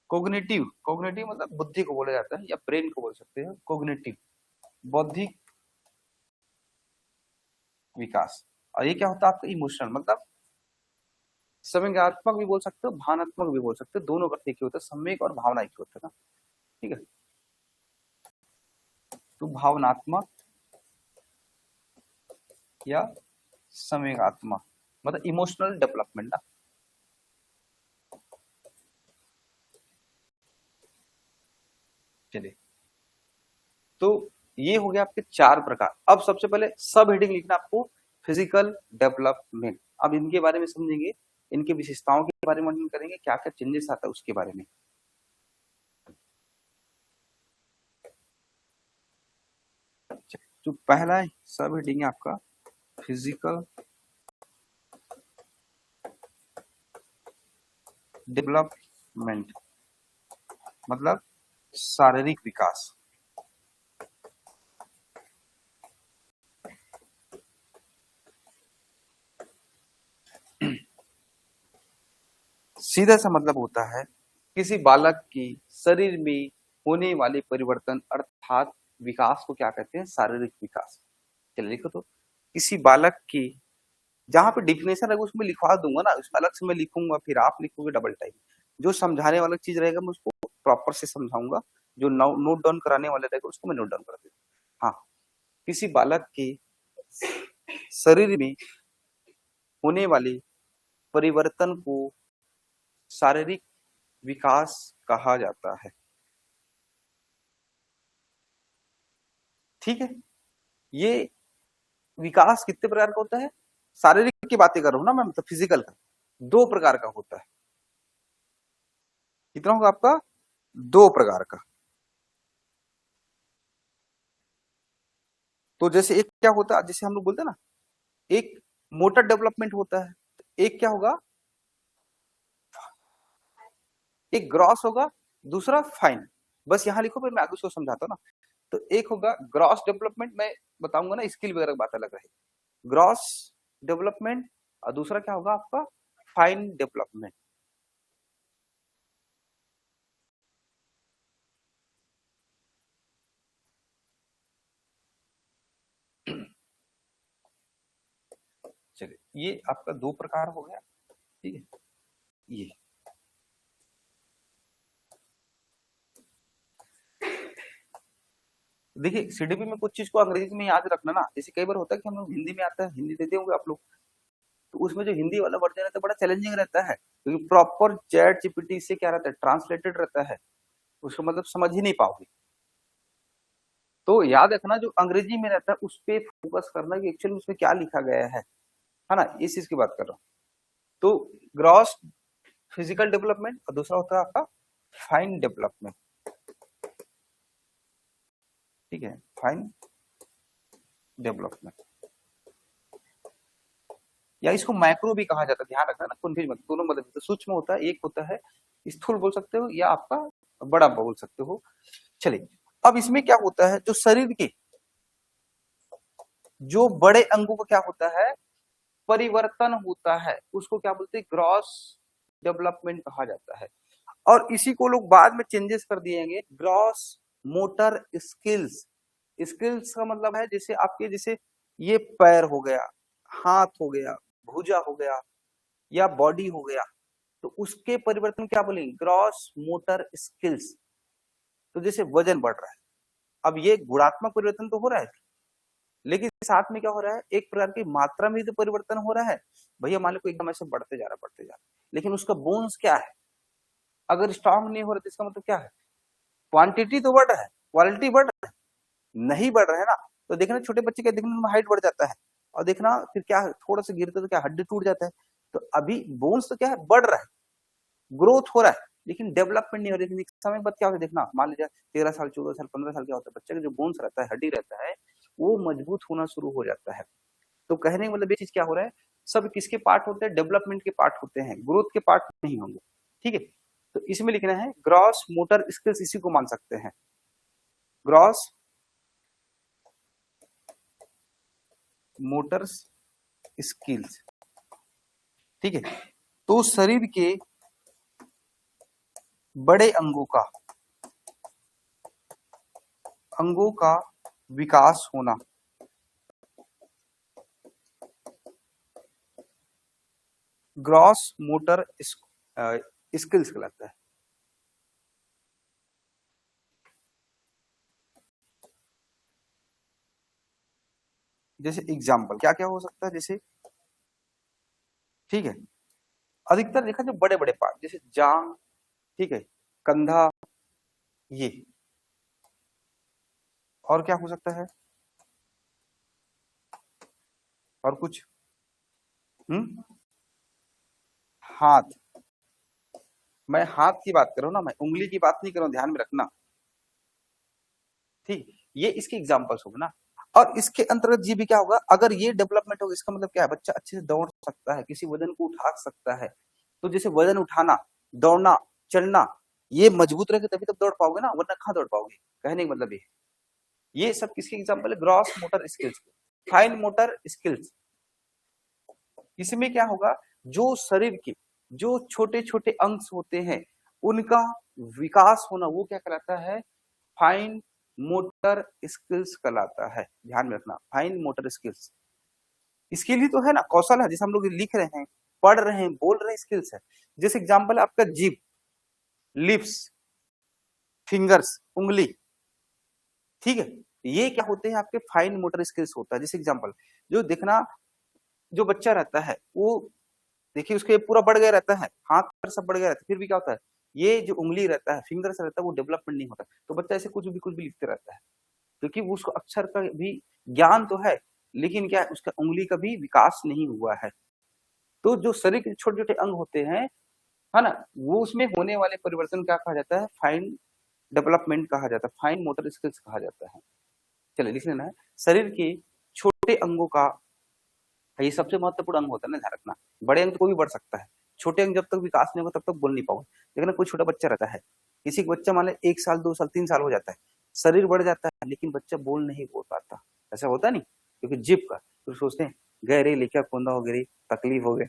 कोग्निटिव, कोग्निटिव मतलब बुद्धि को बोला जाता है या ब्रेन को बोल सकते हैं, कोग्निटिव बौद्धिक विकास। और ये क्या होता है आपका, इमोशनल मतलब संवेगात्मक भी बोल सकते हो, भावनात्मक भी बोल सकते हो, दोनों का एक ही होता है, संवेग और भावना एक ही होता है ना, ठीक है। तो भावनात्मक या संवेगात्मक मतलब इमोशनल डेवलपमेंट ना। चलिए, तो ये हो गया आपके चार प्रकार। अब सबसे पहले सब हेडिंग लिखना आपको, फिजिकल डेवलपमेंट। अब इनके बारे में समझेंगे, इनकी विशेषताओं के बारे में वर्णन करेंगे, क्या क्या चेंजेस आता है उसके बारे में। जो पहला सब हेडिंग है आपका फिजिकल डेवलपमेंट मतलब शारीरिक विकास। सीधा सा मतलब होता है किसी बालक की शरीर में होने वाले परिवर्तन अर्थात विकास को क्या कहते हैं, शारीरिक विकास। चलिए लिखो, तो किसी बालक की, जहां पे डिफिनेशन रहेगा उसमें लिखवा दूंगा ना, उसमें अलग से मैं लिखूंगा, फिर आप लिखोगे डबल टाइम। जो समझाने वाला चीज रहेगा मैं उसको प्रॉपर से समझाऊंगा, जो नोट डाउन कराने वाला रहेगा उसको मैं नोट डाउन कर दूंगा। हाँ, किसी बालक के शरीर में होने वाले परिवर्तन को शारीरिक विकास कहा जाता है, ठीक है। ये विकास कितने प्रकार का होता है, शारीरिक की बातें कर रहा हूं ना मैं, मतलब फिजिकल का दो प्रकार का होता है। कितना होगा आपका, दो प्रकार का। तो जैसे एक क्या होता है, जैसे हम लोग बोलते हैं ना, एक मोटर डेवलपमेंट होता है, एक क्या होगा, एक ग्रॉस होगा, दूसरा फाइन। बस यहां लिखो, फिर मैं आगे उसको समझाता हूँ ना। तो एक होगा ग्रॉस डेवलपमेंट, मैं बताऊंगा ना, स्किल वगैरह बात अलग रहेगी, ग्रॉस डेवलपमेंट। और दूसरा क्या होगा आपका, फाइन डेवलपमेंट। चलिए, ये आपका दो प्रकार हो गया, ठीक है। ये देखिए, सीडीपी में कुछ चीज को अंग्रेजी में याद रखना ना। जैसे कई बार होता है कि हम लोग हिंदी में आता है, हिंदी देते होंगे आप लोग, तो उसमें जो हिंदी वाला वर्जन रहता है बड़ा चैलेंजिंग रहता है, क्योंकि प्रॉपर चैट जीपीटी से क्या रहता है, ट्रांसलेटेड रहता है, उसको मतलब समझ ही नहीं पाओगे। तो याद रखना, जो अंग्रेजी में रहता है उस पे फोकस करना कि एक्चुअली उसमें क्या लिखा गया है ना, इस चीज की बात कर रहा हूँ। तो ग्रॉस फिजिकल डेवलपमेंट और दूसरा होता है आपका फाइन डेवलपमेंट, ठीक है, फाइन डेवलपमेंट। या इसको मैक्रो भी कहा जाता है, ध्यान रखना ना, कंफ्यूज मत, दोनों मतलब तो सूक्ष्म होता है, एक होता है स्थूल बोल सकते हो या आपका बड़ा बोल सकते हो। चलिए अब इसमें क्या होता है, जो शरीर के जो बड़े अंगों का क्या होता है, परिवर्तन होता है, उसको क्या बोलते हैं, ग्रॉस डेवलपमेंट कहा जाता है। और इसी को लोग बाद में चेंजेस कर दिएंगे ग्रॉस मोटर स्किल्स। स्किल्स का मतलब है जैसे आपके, जैसे ये पैर हो गया, हाथ हो गया, भुजा हो गया या बॉडी हो गया, तो उसके परिवर्तन क्या बोलेंगे, ग्रॉस मोटर स्किल्स। तो जैसे वजन बढ़ रहा है, अब ये गुणात्मक परिवर्तन तो हो रहा है, लेकिन साथ में क्या हो रहा है, एक प्रकार की मात्रा में भी तो परिवर्तन हो रहा है। भैया मान लो एकदम ऐसे बढ़ते जा रहा बढ़ते जा रहा, लेकिन उसका बोन्स क्या है, अगर स्ट्रांग नहीं हो रहा तो इसका मतलब क्या है, क्वांटिटी तो बढ़ रहा है, क्वालिटी बढ़ रहा है, नहीं बढ़ रहा है ना। तो देखना छोटे बच्चे के देखने में हाइट बढ़ जाता है, और देखना फिर क्या थोड़ा सा गिरते तो क्या हड्डी टूट जाता है। तो अभी बोन्स तो क्या है, बढ़ रहा है, ग्रोथ हो रहा है, लेकिन डेवलपमेंट नहीं हो रही। लेकिन समय बाद क्या होता है, देखना मान लीजिए 13 साल 14 साल 15 साल क्या होता है, बच्चे का जो बोन्स रहता है, हड्डी रहता है, वो मजबूत होना शुरू हो जाता है। तो कहने का मतलब ये चीज क्या हो रहा है, सब किसके पार्ट होते हैं, डेवलपमेंट के पार्ट होते हैं, ग्रोथ के पार्ट नहीं होंगे। ठीक है, तो इसमें लिखना है ग्रॉस मोटर स्किल्स, इसी को मान सकते हैं, ग्रॉस मोटर स्किल्स। ठीक है, तो शरीर के बड़े अंगों का विकास होना ग्रॉस मोटर स्किल्स कहलाता है। जैसे एग्जाम्पल क्या क्या हो सकता है, जैसे ठीक है, अधिकतर देखा जो बड़े बड़े पार्ट जैसे जांग, ठीक है, कंधा, ये, और क्या हो सकता है, और कुछ, हाथ, मैं हाथ की बात कर रहा हूं ना, मैं उंगली की बात नहीं कर रहा हूं, ध्यान में रखना। ठीक, ये इसके एग्जाम्पल्स होंगे ना। और इसके अंतर्गत ये भी क्या होगा, अगर ये डेवलपमेंट होगा, इसका मतलब क्या है, बच्चा अच्छे से दौड़ सकता है, किसी वजन को उठा सकता है। तो जैसे वजन उठाना, दौड़ना, चलना, ये मजबूत रहेगा तभी तब दौड़ पाओगे ना, वरना कहाँ दौड़ पाओगे। कहने का मतलब ये सब किसके एग्जाम्पल है, gross motor skills, fine motor skills. इसमें क्या होगा, जो शरीर के जो छोटे छोटे अंश होते हैं उनका विकास होना, वो क्या कहलाता है, फाइन मोटर स्किल्स कहलाता है। ध्यान में रखना, फाइन मोटर स्किल्स इसके लिए तो है ना, कौशल है, जैसे हम लोग लिख रहे हैं, पढ़ रहे हैं, बोल रहे हैं, स्किल्स है। जैसे एग्जाम्पल है आपका जीभ, लिप्स, फिंगर्स, उंगली। ठीक है, ये क्या होते हैं, आपके फाइन मोटर स्किल्स होता है। जैसे एग्जाम्पल, जो देखना, जो बच्चा रहता है वो देखिए उसके पूरा बढ़ गया रहता है, हाथ पर सब बढ़ गया रहता है, फिर भी क्या होता है, ये जो उंगली रहता है, फिंगर्स रहता है, वो डेवलपमेंट नहीं होता। तो बच्चा ऐसे कुछ भी लिखते रहता है, क्योंकि उसको अक्षर का भी ज्ञान तो है, लेकिन क्या है, उसका उंगली का भी विकास नहीं हुआ है। तो जो शरीर के छोटे छोटे अंग होते हैं, है ना, वो उसमें होने वाले परिवर्तन क्या कहा जाता है, फाइन डेवलपमेंट कहा जाता है, फाइन मोटर स्किल्स कहा जाता है। चलिए लिख लेना है, शरीर के छोटे अंगों का, ये सबसे महत्वपूर्ण अंग होता है ना, ध्यान रखना। बड़े अंग तो कोई भी बढ़ सकता है, छोटे अंग जब तक विकास नहीं होगा तब तक बोल नहीं पाओगे। लेकिन कोई छोटा बच्चा रहता है, किसी का बच्चा मान ले 1 साल 2 साल 3 साल हो जाता है, शरीर बढ़ जाता है, लेकिन बच्चा बोल नहीं बोल पाता, ऐसा होता नहीं, क्योंकि जिप का तो सोचते हैं गहरे लिखा कोंदा हो गई, तकलीफ हो गई।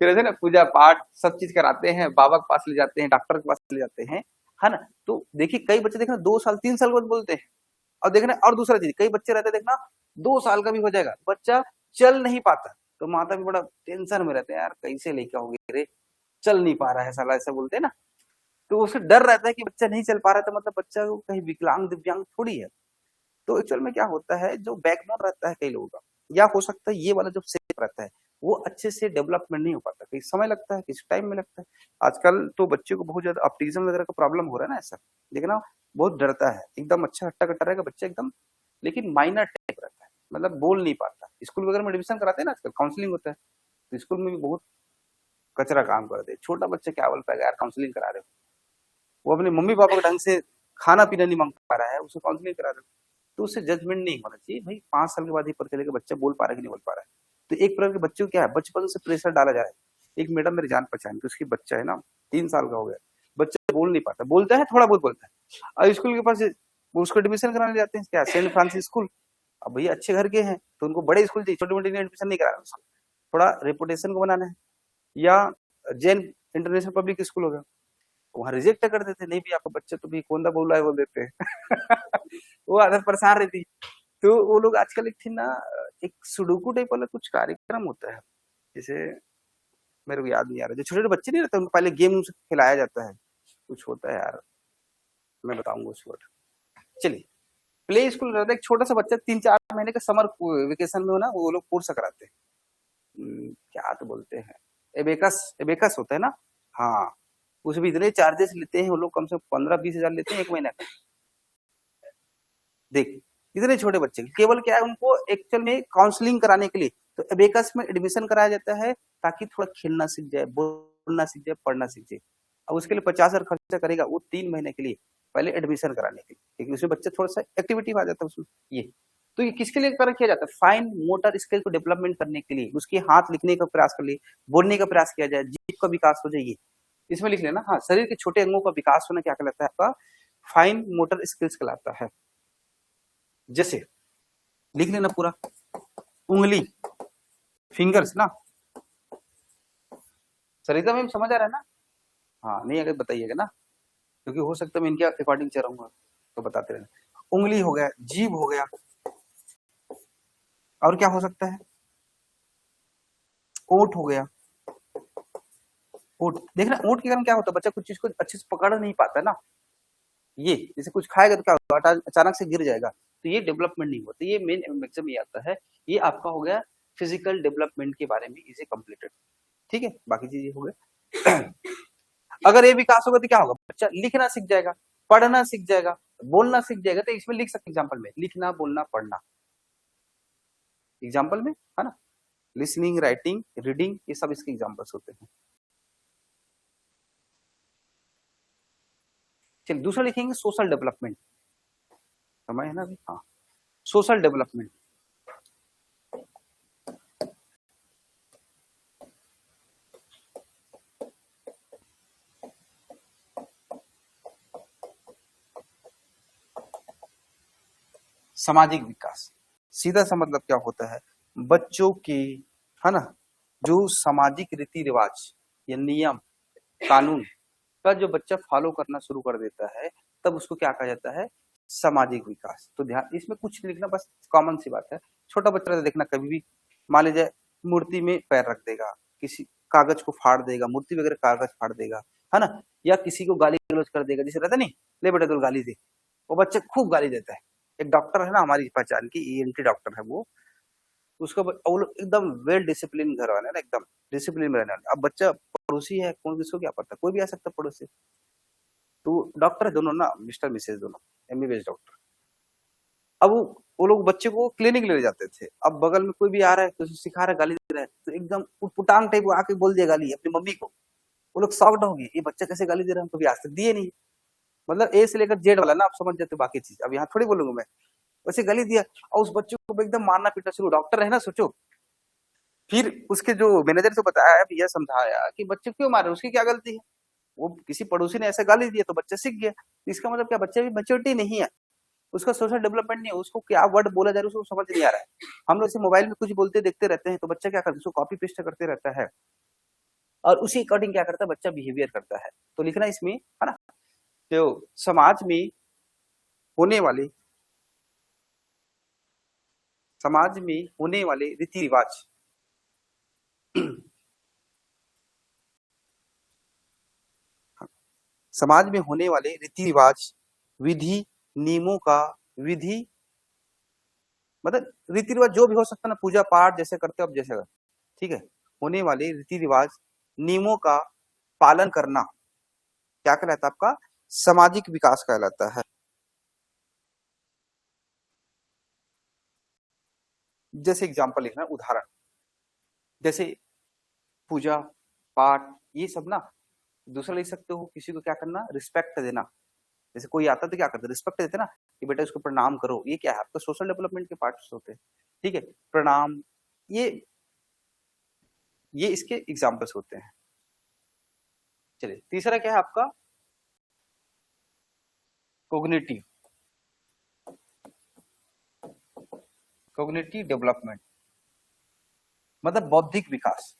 फिर ऐसे ना पूजा पाठ सब चीज कराते हैं, बाबा के पास ले जाते हैं, डॉक्टर के पास ले जाते हैं, है ना। तो देखिए कई बच्चे देखना 2 साल 3 साल बाद बोलते हैं। और देखना, और दूसरा चीज, कई बच्चे रहते हैं देखना 2 साल का भी हो जाएगा, बच्चा चल नहीं पाता, तो माता भी बड़ा टेंशन में रहते हैं, यार कैसे लेके आओगे रे, चल नहीं पा रहा है साला, ऐसा बोलते हैं ना। तो उसे डर रहता है कि बच्चा नहीं चल पा रहा है, तो मतलब बच्चा को कहीं विकलांग दिव्यांग थोड़ी है। तो एक्चुअल में क्या होता है, जो बैकबोन रहता है कई लोगों का, या हो सकता है ये वाला जो शेप रहता है, वो अच्छे से डेवलपमेंट नहीं हो पाता, कहीं समय लगता है, किसी टाइम में लगता है। आजकल तो बच्चे को बहुत ज्यादा ऑप्टिज्म वगैरह का प्रॉब्लम हो रहा है ना, ऐसा देखना, बहुत डरता है, एकदम अच्छा हट्टा कट्टा रहेगा बच्चा एकदम, लेकिन माइनर टाइप रहता है, मतलब बोल नहीं पाता। स्कूल वगैरह में एडमिशन कराते हैं ना आजकल, काउंसलिंग होता है, तो स्कूल में भी बहुत कचरा काम करते हैं। छोटा बच्चा क्या बोल पाएगा यार, काउंसलिंग करा रहे हो, वो अपने मम्मी पापा के ढंग से खाना पीना नहीं मांग पा रहा है, उसको काउंसलिंग करा रहे हो, तो उससे जजमेंट नहीं होना चाहिए भाई। 5 साल के बाद ही पता चलेगा बच्चा बोल पा रहा है कि नहीं बोल पा रहा है। तो एक प्रकार के बच्चों को क्या है, बचपन से प्रेशर डाला जा रहा है। एक मैडम मेरी जान पहचान की, उसकी बच्चा है ना 3 साल का हो गया, बच्चा बोल नहीं पाता, बोलता है थोड़ा बहुत बोलता है, और स्कूल के पास वो उसको एडमिशन कराने जाते हैं, क्या सेंट फ्रांसिस स्कूल। अब भैया अच्छे घर के हैं तो उनको बड़े स्कूल चाहिए, छोटे मोटे एडमिशन नहीं कराना उसको, थोड़ा रेपुटेशन को बनाना है। या जैन इंटरनेशनल पब्लिक स्कूल हो गया, वहां रिजेक्ट कर देते, नहीं भी आपका बच्चा तो भी कौन सा बोल रहा है बोल देते हैं। वो आदत परेशान रहती। तो वो लोग आजकल एक थी ना, एक सुडोकू टाइप वाला कुछ कार्यक्रम होता है, जैसे मेरे को याद नहीं आ रहा, जो छोटे छोटे बच्चे नहीं रहते उनको पहले गेम खिलाया जाता है, कुछ होता है यार, मैं बताऊंगा उस वर्ड। चलिए, प्ले स्कूल रहता है, एक छोटा सा बच्चा 3-4 महीने का समर वेकेशन में हो ना, वो लोग कोर्स कराते हैं। क्या तो बोलते हैं, एबेकस, एबेकस होता है ना। हाँ, उसमें इतने चार्जेस लेते हैं वो लोग, कम से कम 15-20 हजार लेते हैं एक महीने का। देख, इतने छोटे बच्चे केवल क्या है, उनको एक्चुअल में काउंसलिंग कराने के लिए तो एबेकस में एडमिशन कराया जाता है, ताकि थोड़ा खेलना सीख जाए, बोलना सीख जाए, पढ़ना सीख जाए। अब उसके लिए 50 हजार खर्चा करेगा वो 3 महीने के लिए, पहले एडमिशन कराने के लिए, क्योंकि उसमें बच्चा थोड़ा सा एक्टिविटी आ जाता है उसमें। ये तो ये किसके लिए कर किया जाता है, फाइन मोटर स्किल को डेवलपमेंट करने के लिए, उसके हाथ लिखने का प्रयास कर लिए, बोलने का प्रयास किया जाए, जीभ का विकास हो जाएगी, इसमें लिख लेना। हाँ, शरीर के छोटे अंगों का विकास होना क्या कहलाता है आपका, फाइन मोटर स्किल्स कहलाता है। जैसे लिख लेना पूरा, उंगली, फिंगर्स ना। सरिता मैम समझ आ रहा है ना? हाँ, नहीं अगर बताइएगा ना, क्योंकि हो सकता है मैं इनके अकॉर्डिंग चलूंगा, तो बताते रहना। उंगली हो गया, जीभ हो गया, और क्या हो सकता है, ओठ हो गया। ओठ देखना, ओठ के कारण क्या होता है, बच्चा कुछ चीज को अच्छे से पकड़ नहीं पाता ना। ये जैसे कुछ खाएगा तो क्या होगा, अचानक से गिर जाएगा, तो ये डेवलपमेंट नहीं होता। ये मेन मैक्सिमम ये आता है। ये आपका हो गया फिजिकल डेवलपमेंट के बारे में, इसे कंप्लीटेड। ठीक है, बाकी चीजें हो गए। अगर ये विकास होगा तो क्या होगा, बच्चा लिखना सीख जाएगा, पढ़ना सीख जाएगा, बोलना सीख जाएगा। तो इसमें लिख सकते एग्जाम्पल में, लिखना, बोलना, पढ़ना, एग्जाम्पल में है ना, लिसनिंग, राइटिंग, रीडिंग, ये सब इसके एग्जाम्पल्स होते हैं। चलिए दूसरा लिखेंगे सोशल डेवलपमेंट, समय है ना अभी, हाँ, सोशल डेवलपमेंट। सामाजिक विकास, सीधा सा मतलब क्या होता है, बच्चों के, है ना, जो सामाजिक रीति रिवाज या नियम कानून का जो बच्चा फॉलो करना शुरू कर देता है, तब उसको क्या कहा जाता है, सामाजिक विकास। तो ध्यान, इसमें कुछ नहीं लिखना, बस कॉमन सी बात है। छोटा बच्चा देखना, कभी भी मान लीजिए मूर्ति में पैर रख देगा, किसी कागज को फाड़ देगा, मूर्ति वगैरह कागज फाड़ देगा, है ना, या किसी को गाली गलौज कर देगा, जैसे रहता नहीं, ले बेटा तो गाली दे, वो बच्चा खूब गाली देता है। एक डॉक्टर है ना हमारी पहचान की, ईएनटी डॉक्टर है वो, उसको वो लोग एकदम वेल डिसिप्लिन घर वाले ना, एकदम डिसिप्लिन में रहने वाले। अब बच्चा पड़ोसी है, कौन किसको क्या पता, कोई भी आ सकता है पड़ोसी। तो डॉक्टर है दोनों ना, मिस्टर मिसेज दोनों, एमबीबीएस डॉक्टर। अब वो लोग बच्चे को क्लिनिक ले जाते थे, अब बगल में कोई भी आ रहा है तो सिखा रहा है, गाली दे रहा है, तो एकदम उटपुटांग टाइप आके बोल दिया गाली अपनी मम्मी को। वो लोग शॉक्ड होंगे, ये बच्चा कैसे गाली दे रहा है, हम कभी आज तक दिए नहीं। मतलब ए से लेकर जेड वाला ना, आप समझ जाते हो बाकी चीज, अब यहाँ थोड़ी बोलूंगा मैं। वैसे गाली दिया, और उस बच्चे को एकदम मारना पीटना शुरू। डॉक्टर है ना, सोचो। फिर उसके जो मैनेजर से बताया, यह समझाया कि बच्चे क्यों मारे, उसकी क्या गलती है, वो किसी पड़ोसी ने ऐसे गाली दिया तो बच्चा सीख गया। इसका मतलब क्या, बच्चे भी मैच्योरिटी नहीं है, उसका सोशल डेवलपमेंट नहीं है, उसको क्या वर्ड बोला जा रहा है उसको समझ नहीं आ रहा है। हम लोग से मोबाइल में कुछ बोलते देखते रहते हैं, तो बच्चा क्या करता है, उसको कॉपी पेस्ट करते रहता है, और उसी अकॉर्डिंग क्या करता है बच्चा बिहेवियर करता है। तो लिखना इसमें, है ना, तो होने वाले समाज में होने वाले रीति रिवाज, समाज में होने वाले रीति रिवाज, विधि, नियमों का, विधि मतलब रीति रिवाज जो भी हो सकता है ना, पूजा पाठ जैसे करते हो अब, जैसे ठीक है, होने वाले रीति रिवाज, नियमों का पालन करना क्या कहलाता है आपका, सामाजिक विकास कहलाता है। जैसे एग्जांपल लिखना, उदाहरण, जैसे पूजा पाठ, ये सब ना। दूसरा लिख सकते हो, किसी को क्या करना, रिस्पेक्ट देना। जैसे कोई आता तो क्या करते, रिस्पेक्ट देते ना, कि बेटा इसको प्रणाम करो, ये क्या है आपका सोशल डेवलपमेंट के पार्ट्स होते हैं। ठीक है, प्रणाम, ये ये इसके एग्जाम्पल्स होते हैं। चलिए तीसरा क्या है आपका, कोग्निटिव, कोग्निटिव डेवलपमेंट मतलब बौद्धिक विकास।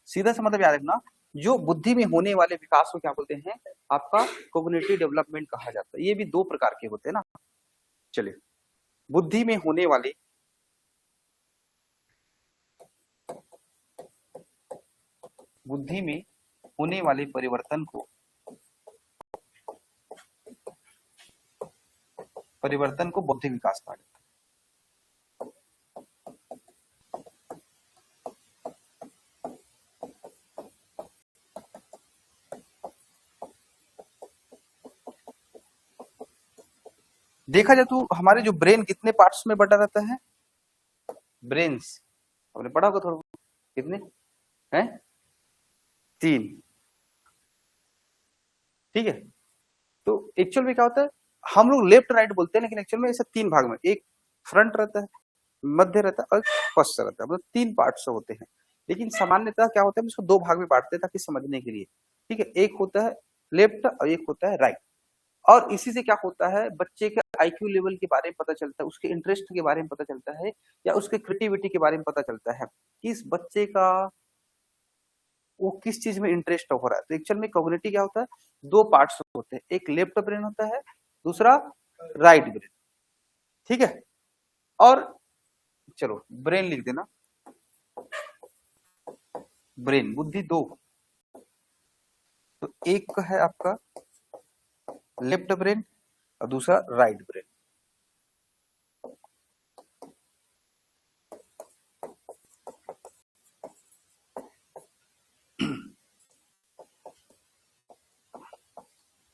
सीधा सा मतलब याद रखना, जो बुद्धि में होने वाले विकास को क्या बोलते हैं, आपका कोग्निटिव डेवलपमेंट कहा जाता है। ये भी दो प्रकार के होते हैं ना। चलिए, बुद्धि में होने वाले परिवर्तन को बौद्धिक विकास कहा जाता है। देखा जाए तो हमारे जो ब्रेन कितने पार्ट्स में बटा रहता है, ब्रेन्स आपने पढ़ा होगा थोड़ा, कितने हैं, 3। ठीक है, तो एक्चुअल में क्या होता है, हम लोग लेफ्ट राइट बोलते हैं, लेकिन एक्चुअल में ऐसा 3 भाग में, एक फ्रंट रहता है, मध्य रहता है और पश्च रहता है, मतलब 3 पार्ट्स होते हैं। लेकिन सामान्यतः क्या होता है, इसको 2 भाग में बांटते हैं ताकि समझने के लिए। ठीक है, एक होता है लेफ्ट और एक होता है राइट। और इसी से क्या होता है, बच्चे के आईक्यू लेवल के बारे में पता चलता है, उसके इंटरेस्ट के बारे में पता चलता है, या उसके क्रिएटिविटी के बारे में पता चलता है कि इस बच्चे का वो किस चीज में इंटरेस्ट हो रहा है। तो एक्चुअल में कॉग्निटिव क्या होता है, 2 पार्ट्स होते हैं, एक लेफ्ट ब्रेन होता है, दूसरा राइट ब्रेन। ठीक है, और चलो ब्रेन लिख देना, ब्रेन बुद्धि 2, तो एक है आपका लेफ्ट ब्रेन और दूसरा राइट ब्रेन।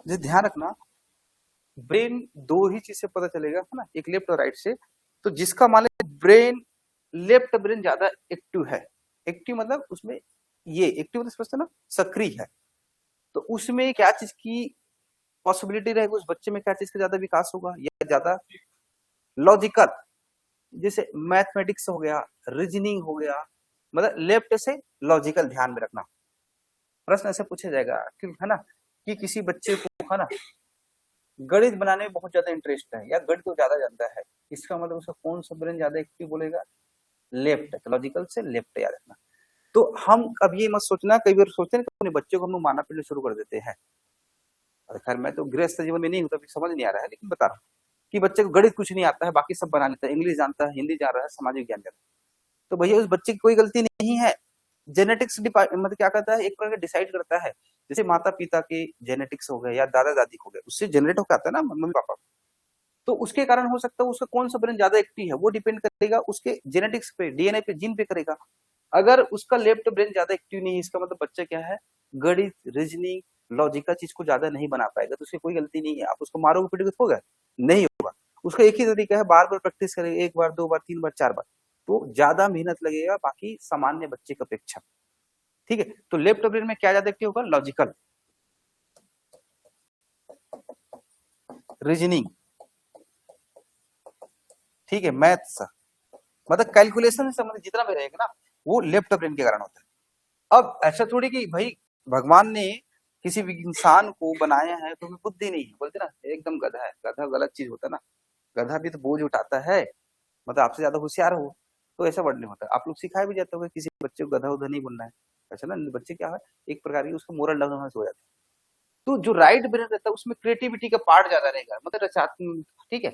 ध्यान रखना, ब्रेन 2 ही चीज से पता चलेगा, है ना, एक लेफ्ट और राइट से। तो जिसका मान लीजिए ब्रेन, लेफ्ट ब्रेन ज्यादा एक्टिव है, एक्टिव मतलब उसमें ये एक्टिव मतलब समझते ना, सक्रिय है, तो उसमें क्या चीज की पॉसिबिलिटी रहेगी, उस बच्चे में क्या चीज का ज्यादा विकास होगा, या ज्यादा लॉजिकल, जैसे मैथमेटिक्स हो गया, रीजनिंग हो गया, मतलब लेफ्ट से लॉजिकल। ध्यान में रखना, प्रश्न ऐसे पूछा जाएगा कि, है ना, कि किसी बच्चे को, है ना, गणित बनाने में बहुत ज्यादा इंटरेस्ट है या गणित को ज्यादा जानता है, इसका मतलब उसका कौन सा ब्रेन ज्यादा एक्टिव बोलेगा, लेफ्ट, लॉजिकल से लेफ्ट, याद रखना। तो हम अब ये मत सोचना, कई बार सोचते हैं कि अपने बच्चे को हम लोग मारना पीटना शुरू कर देते हैं। खैर मैं तो गृहस्थ जीवन में नहीं हूं, तो समझ नहीं आ रहा है, लेकिन बता रहा हूँ कि बच्चे को गणित कुछ नहीं आता है, बाकी सब बना लेता है, इंग्लिश जानता है, हिंदी जान रहा है, सामाजिक ज्ञान जानता है, तो भैया उस बच्चे की कोई गलती नहीं है। जेनेटिक्स मतलब क्या करता है, एक प्रकार डिसाइड करता है, जैसे माता पिता के जेनेटिक्स हो गए या दादा दादी हो गए, उससे जनरेट होकर आता है ना मम्मी पापा, तो उसके कारण हो सकता है उसका कौन सा ब्रेन ज्यादा एक्टिव है, वो डिपेंड करेगा उसके जेनेटिक्स पे, डीएनए पे, जीन पे करेगा। अगर उसका लेफ्ट ब्रेन ज्यादा एक्टिव नहीं है, इसका मतलब बच्चा क्या है, गणित, रीजनिंग, लॉजिकल चीज को ज्यादा नहीं बना पाएगा, तो उसकी कोई गलती नहीं है। आप उसको मारोगे पीटोगे तो होगा नहीं होगा, उसका एक ही तरीका है, बार बार प्रैक्टिस करेगा, 1 बार 2 बार 3 बार 4 बार, तो ज्यादा मेहनत लगेगा बाकी सामान्य बच्चे की अपेक्षा। ठीक है, तो लेफ्ट ब्रेन में क्या ज्यादा एक्टिव होगा, लॉजिकल, रीजनिंग, ठीक है, मैथ्स, मतलब कैलकुलेशन से संबंधित जितना भी रहेगा ना, वो लेफ्ट ब्रेन के कारण होता है। अब ऐसा थोड़ी कि भाई भगवान ने किसी भी इंसान को बनाया है तो बुद्धि नहीं है, बोलते ना एकदम गधा है, गधा गलत चीज होता है ना, गधा भी तो बोझ उठाता है, मतलब आपसे ज्यादा होशियार हो, तो ऐसा वर्ड नहीं होता। आप लोग सिखाए भी जाते हो किसी बच्चे को गधा उधा नहीं बनना है, ऐसा ना, बच्चे क्या है, एक प्रकार की उसको मोरल डाउन हो जाता है। तो जो राइट ब्रेन रहता है उसमें क्रिएटिविटी का पार्ट ज्यादा रहेगा, मतलब रचनात्मक, ठीक है,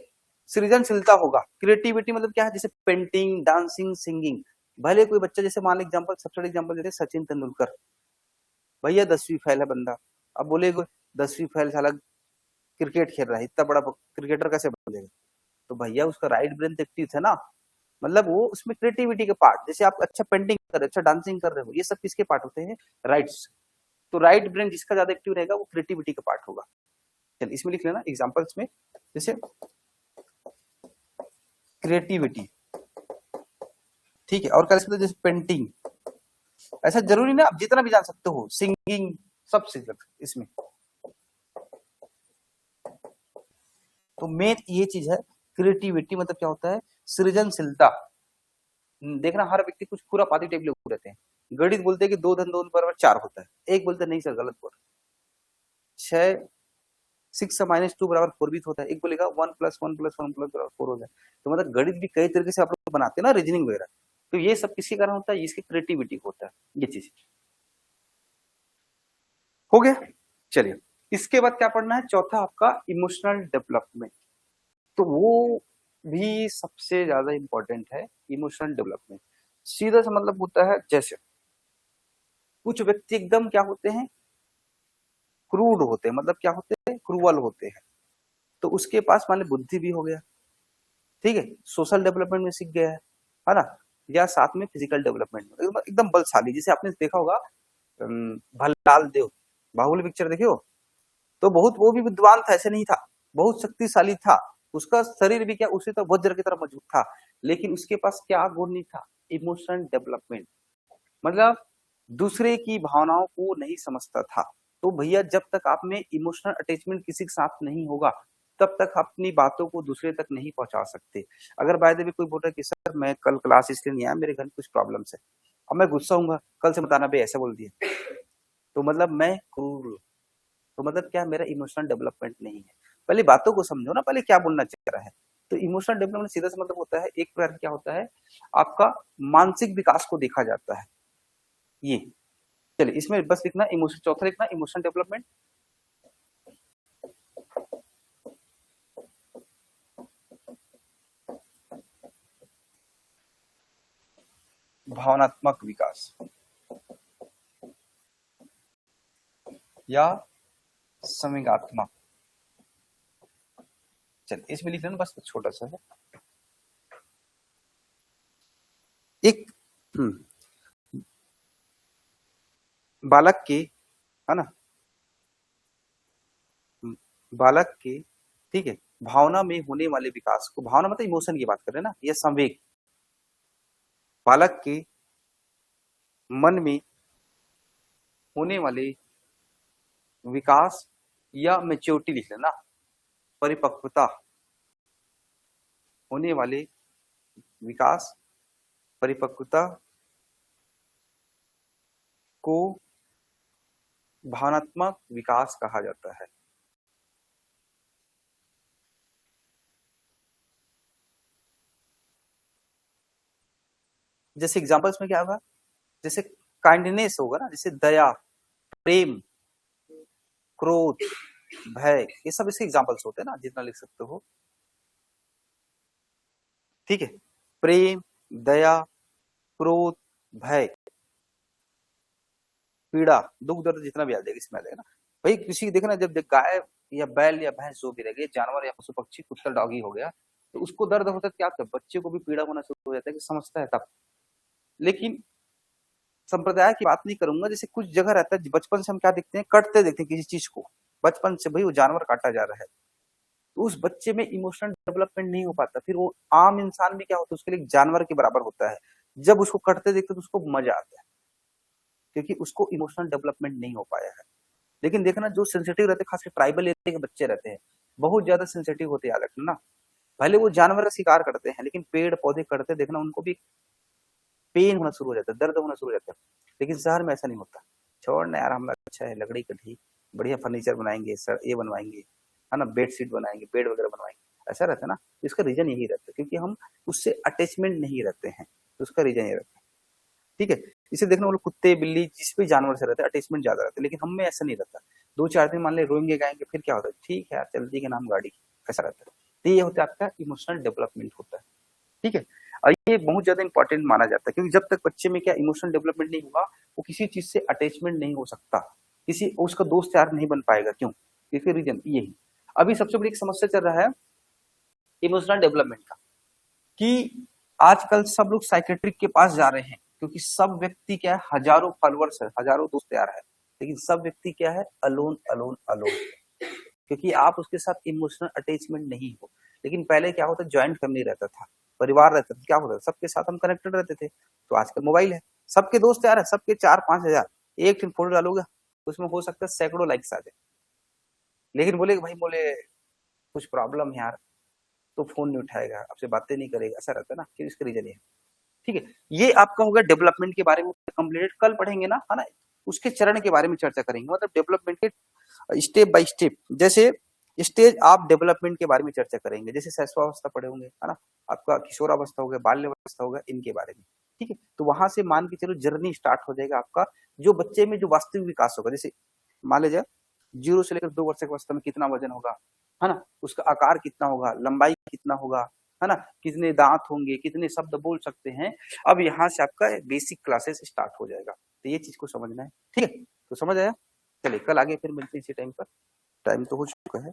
सृजनशीलता होगा। क्रिएटिविटी मतलब क्या है, जैसे पेंटिंग, डांसिंग, सिंगिंग। भले कोई बच्चा, जैसे मान एग्जांपल, सबसे बड़ा एग्जांपल देते सचिन तेंदुलकर, भैया 10वीं फेल है बंदा, अब बोलेगा 10वीं फेल साला क्रिकेट खेल रहा है, इतना बड़ा क्रिकेटर कैसे बनेगा, तो भैया उसका राइट ब्रेन तो एक्टिव था ना, मतलब वो उसमें क्रिएटिविटी के पार्ट, जैसे आप अच्छा पेंटिंग कर रहे हो, अच्छा डांसिंग कर रहे हो, ये सब किसके पार्ट होते हैं, राइट्स। तो राइट ब्रेन जिसका ज्यादा एक्टिव रहेगा वो क्रिएटिविटी का पार्ट होगा। चल इसमें लिख लेना एग्जांपल्स में, जैसे क्रिएटिविटी, ठीक है, और क्या सकते, जैसे पेंटिंग, ऐसा जरूरी ना, आप जितना भी जान सकते हो, सिंगिंग, सब सीख सकते इसमें। तो मेन ये चीज है, क्रिएटिविटी मतलब क्या होता है, सृजनशीलता। देखना हर व्यक्ति कुछ पूरा पाती टेबल रहते हैं। गणित बोलते हैं कि 2 धन 2 बराबर 4 होता है, एक बोलते नहीं सर गलत बोल, 6 बराबर 4 भी तो होता है, एक बोलेगा 1+1+1 बराबर 4 हो जाए। तो मतलब गणित भी कई तरीके से आप लोग बनाते हैं ना, रीजनिंग वगैरह। तो ये सब किसके कारण होता है, इसकी क्रिएटिविटी होता है, ये चीज हो गया। चलिए इसके बाद क्या पढ़ना है, चौथा आपका इमोशनल डेवलपमेंट। तो वो भी सबसे ज्यादा इंपॉर्टेंट है, इमोशनल डेवलपमेंट। सीधा सा मतलब होता है, जैसे कुछ व्यक्ति एकदम क्या होते हैं, क्रूड होते हैं, मतलब क्या होते हैं, क्रूअल होते हैं। तो उसके पास मान ली बुद्धि भी हो गया, ठीक है, सोशल डेवलपमेंट में सीख गया है ना, या साथ में फिजिकल डेवलपमेंट में एकदम बलशाली। जैसे आपने देखा होगा भल्लाल देव, बाहुबली पिक्चर देखे हो, तो बहुत वो भी विद्वान था, ऐसे नहीं था, बहुत शक्तिशाली था, उसका शरीर भी क्या उसी तरह वज्र की तरह मजबूत था, लेकिन उसके पास क्या गुण नहीं था, इमोशनल डेवलपमेंट। मतलब दूसरे की भावनाओं को नहीं समझता था। तो भैया जब तक आप में इमोशनल अटैचमेंट किसी के साथ नहीं होगा, तब तक अपनी बातों को दूसरे तक नहीं पहुंचा सकते। अगर बाय द वे कोई बोल रहा है कि सर मैं कल क्लास इसलिए नहीं आया, मेरे घर में कुछ प्रॉब्लम्स है, अब मैं गुस्सा हूंगा, कल से बताना भाई ऐसा बोल दिया, तो मतलब मैं क्रूर हूं। तो मतलब क्या, मेरा इमोशनल डेवलपमेंट नहीं है। पहले बातों को समझो ना, पहले क्या बोलना चाह रहा है। तो इमोशनल डेवलपमेंट सीधा सा मतलब होता है, एक प्रकार क्या होता है, आपका मानसिक विकास को देखा जाता है ये। चलिए इसमें बस लिखना इमोशन, चौथा लिखना इमोशनल डेवलपमेंट। भावनात्मक विकास या संवेगात्मक। चलिए इसमें लिख लेना बस छोटा सा है एक बालक के, है ना, बालक के, ठीक है, भावना में होने वाले विकास को, भावना मतलब इमोशन की बात कर रहे हैं ना, यह संवेग, बालक के मन में होने वाले विकास या मेच्योरिटी लिख लेना, परिपक्वता, होने वाले विकास, परिपक्वता को भावनात्मक विकास कहा जाता है। जैसे एग्जांपल्स में क्या होगा, जैसे काइंडनेस होगा ना, जैसे दया, प्रेम, क्रोध, भय, ये सब इसके एग्जांपल्स होते हैं ना, जितना लिख सकते हो, ठीक है। प्रेम, दया, क्रोध, भय, पीड़ा, दुख दर्द जितना भी आ जाएगा इसमें आ जाएगा ना। भाई किसी देखना, जब गाय या बैल या भैंस जो भी रह गए, जानवर या पशु पक्षी, कुत्ता डॉगी हो गया, तो उसको दर्द होता है, क्या होता है, बच्चे को भी पीड़ा होना शुरू हो जाता है कि समझता है तब। लेकिन संप्रदाय की बात नहीं करूंगा, जैसे कुछ जगह रहता है बचपन से हम क्या देखते हैं, कटते देखते हैं किसी चीज को, बचपन से भाई वो जानवर काटा जा रहा है, तो उस बच्चे में इमोशनल डेवलपमेंट नहीं हो पाता, फिर वो आम इंसान भी क्या होता है उसके लिए जानवर के बराबर होता है। जब उसको कटते देखते तो उसको मजा आता है, क्योंकि उसको इमोशनल डेवलपमेंट नहीं हो पाया है। लेकिन देखना जो सेंसिटिव रहते हैं, खासकर ट्राइबल एरिया के बच्चे रहते हैं, बहुत ज्यादा सेंसिटिव होते याद रखना ना। भले वो जानवर का शिकार करते हैं, लेकिन पेड़ पौधे करते देखना उनको भी पेन होना शुरू हो जाता है, दर्द होना शुरू हो जाता है। लेकिन शहर में ऐसा नहीं होता, छोड़ना यार, हमारा अच्छा है, लकड़ी का ठीक, बढ़िया फर्नीचर बनाएंगे, सर ये बनवाएंगे, है ना, बेड शीट बनाएंगे, बेड वगैरह बनवाएंगे, ऐसा रहता है ना। इसका रीजन यही रहता है, क्योंकि हम उससे अटैचमेंट नहीं रहते हैं, तो उसका रीजन ये रहता है, ठीक है। इसे देखना, वो लोग कुत्ते बिल्ली जिस भी जानवर से रहते हैं अटैचमेंट ज्यादा रहता है, लेकिन हम में ऐसा नहीं रहता। 2-4 दिन मान ले रोएंगे गाएंगे, फिर क्या होता है, ठीक है यार चलती के नाम गाड़ी, ऐसा रहता है। तो ये होता है आपका इमोशनल डेवलपमेंट होता है, ठीक है। और ये बहुत ज्यादा इंपॉर्टेंट माना जाता है, क्योंकि जब तक बच्चे में क्या इमोशनल डेवलपमेंट नहीं होगा, वो किसी चीज से अटैचमेंट नहीं हो सकता, किसी उसका दोस्त यार नहीं बन पाएगा। क्यों? इसके रीजन यही। अभी सबसे बड़ी समस्या चल रहा है इमोशनल डेवलपमेंट का, कि आजकल सब लोग साइकेट्रिक के पास जा रहे हैं, क्योंकि सब व्यक्ति क्या है, हजारों फॉलोअर्स है, हजारों दोस्त यार है, लेकिन सब व्यक्ति क्या है, अलोन अलोन अलोन, क्योंकि आप उसके साथ इमोशनल अटैचमेंट नहीं हो। लेकिन पहले क्या होता, ज्वाइंट फैमिली रहता था, परिवार रहता था, क्या होता था, सबके साथ हम कनेक्टेड रहते थे। तो आजकल मोबाइल है, सबके दोस्त यार है, सबके 4-5 हजार, एक दिन फोटो डालोगे उसमें हो सकता है सैकड़ों लाइक्स आ जाए, लेकिन बोले भाई बोले कुछ प्रॉब्लम है यार, तो फोन नहीं उठाएगा, आपसे बातें नहीं करेगा, ऐसा रहता है ना, फिर इसका रीजन ये है। ठीक है, ये आपका हो गया डेवलपमेंट के बारे में कंप्लीट। कल पढ़ेंगे ना, है ना, उसके चरण के बारे में चर्चा करेंगे, मतलब डेवलपमेंट के स्टेप बाय स्टेप, जैसे स्टेज आप डेवलपमेंट के बारे में चर्चा करेंगे, जैसे शैशवावस्था पढ़े होंगे, है ना, आपका किशोरावस्था हो गया, बाल्यावस्था हो गया, इनके बारे में। ठीक है, तो वहां से मान के चलो जर्नी स्टार्ट हो जाएगा आपका, जो बच्चे में जो वास्तविक विकास होगा, जैसे मान लीजिए 0 से लेकर 2 वर्ष की अवस्था में कितना वजन होगा, है ना, उसका आकार कितना होगा, लंबाई कितना होगा, है ना, कितने दांत होंगे, कितने शब्द बोल सकते हैं। अब यहाँ से आपका बेसिक क्लासेस स्टार्ट हो जाएगा, तो ये चीज को समझना है। ठीक है, तो समझ आया। चलिए कल आगे फिर मिलते हैं इसी टाइम पर, टाइम तो हो चुका है।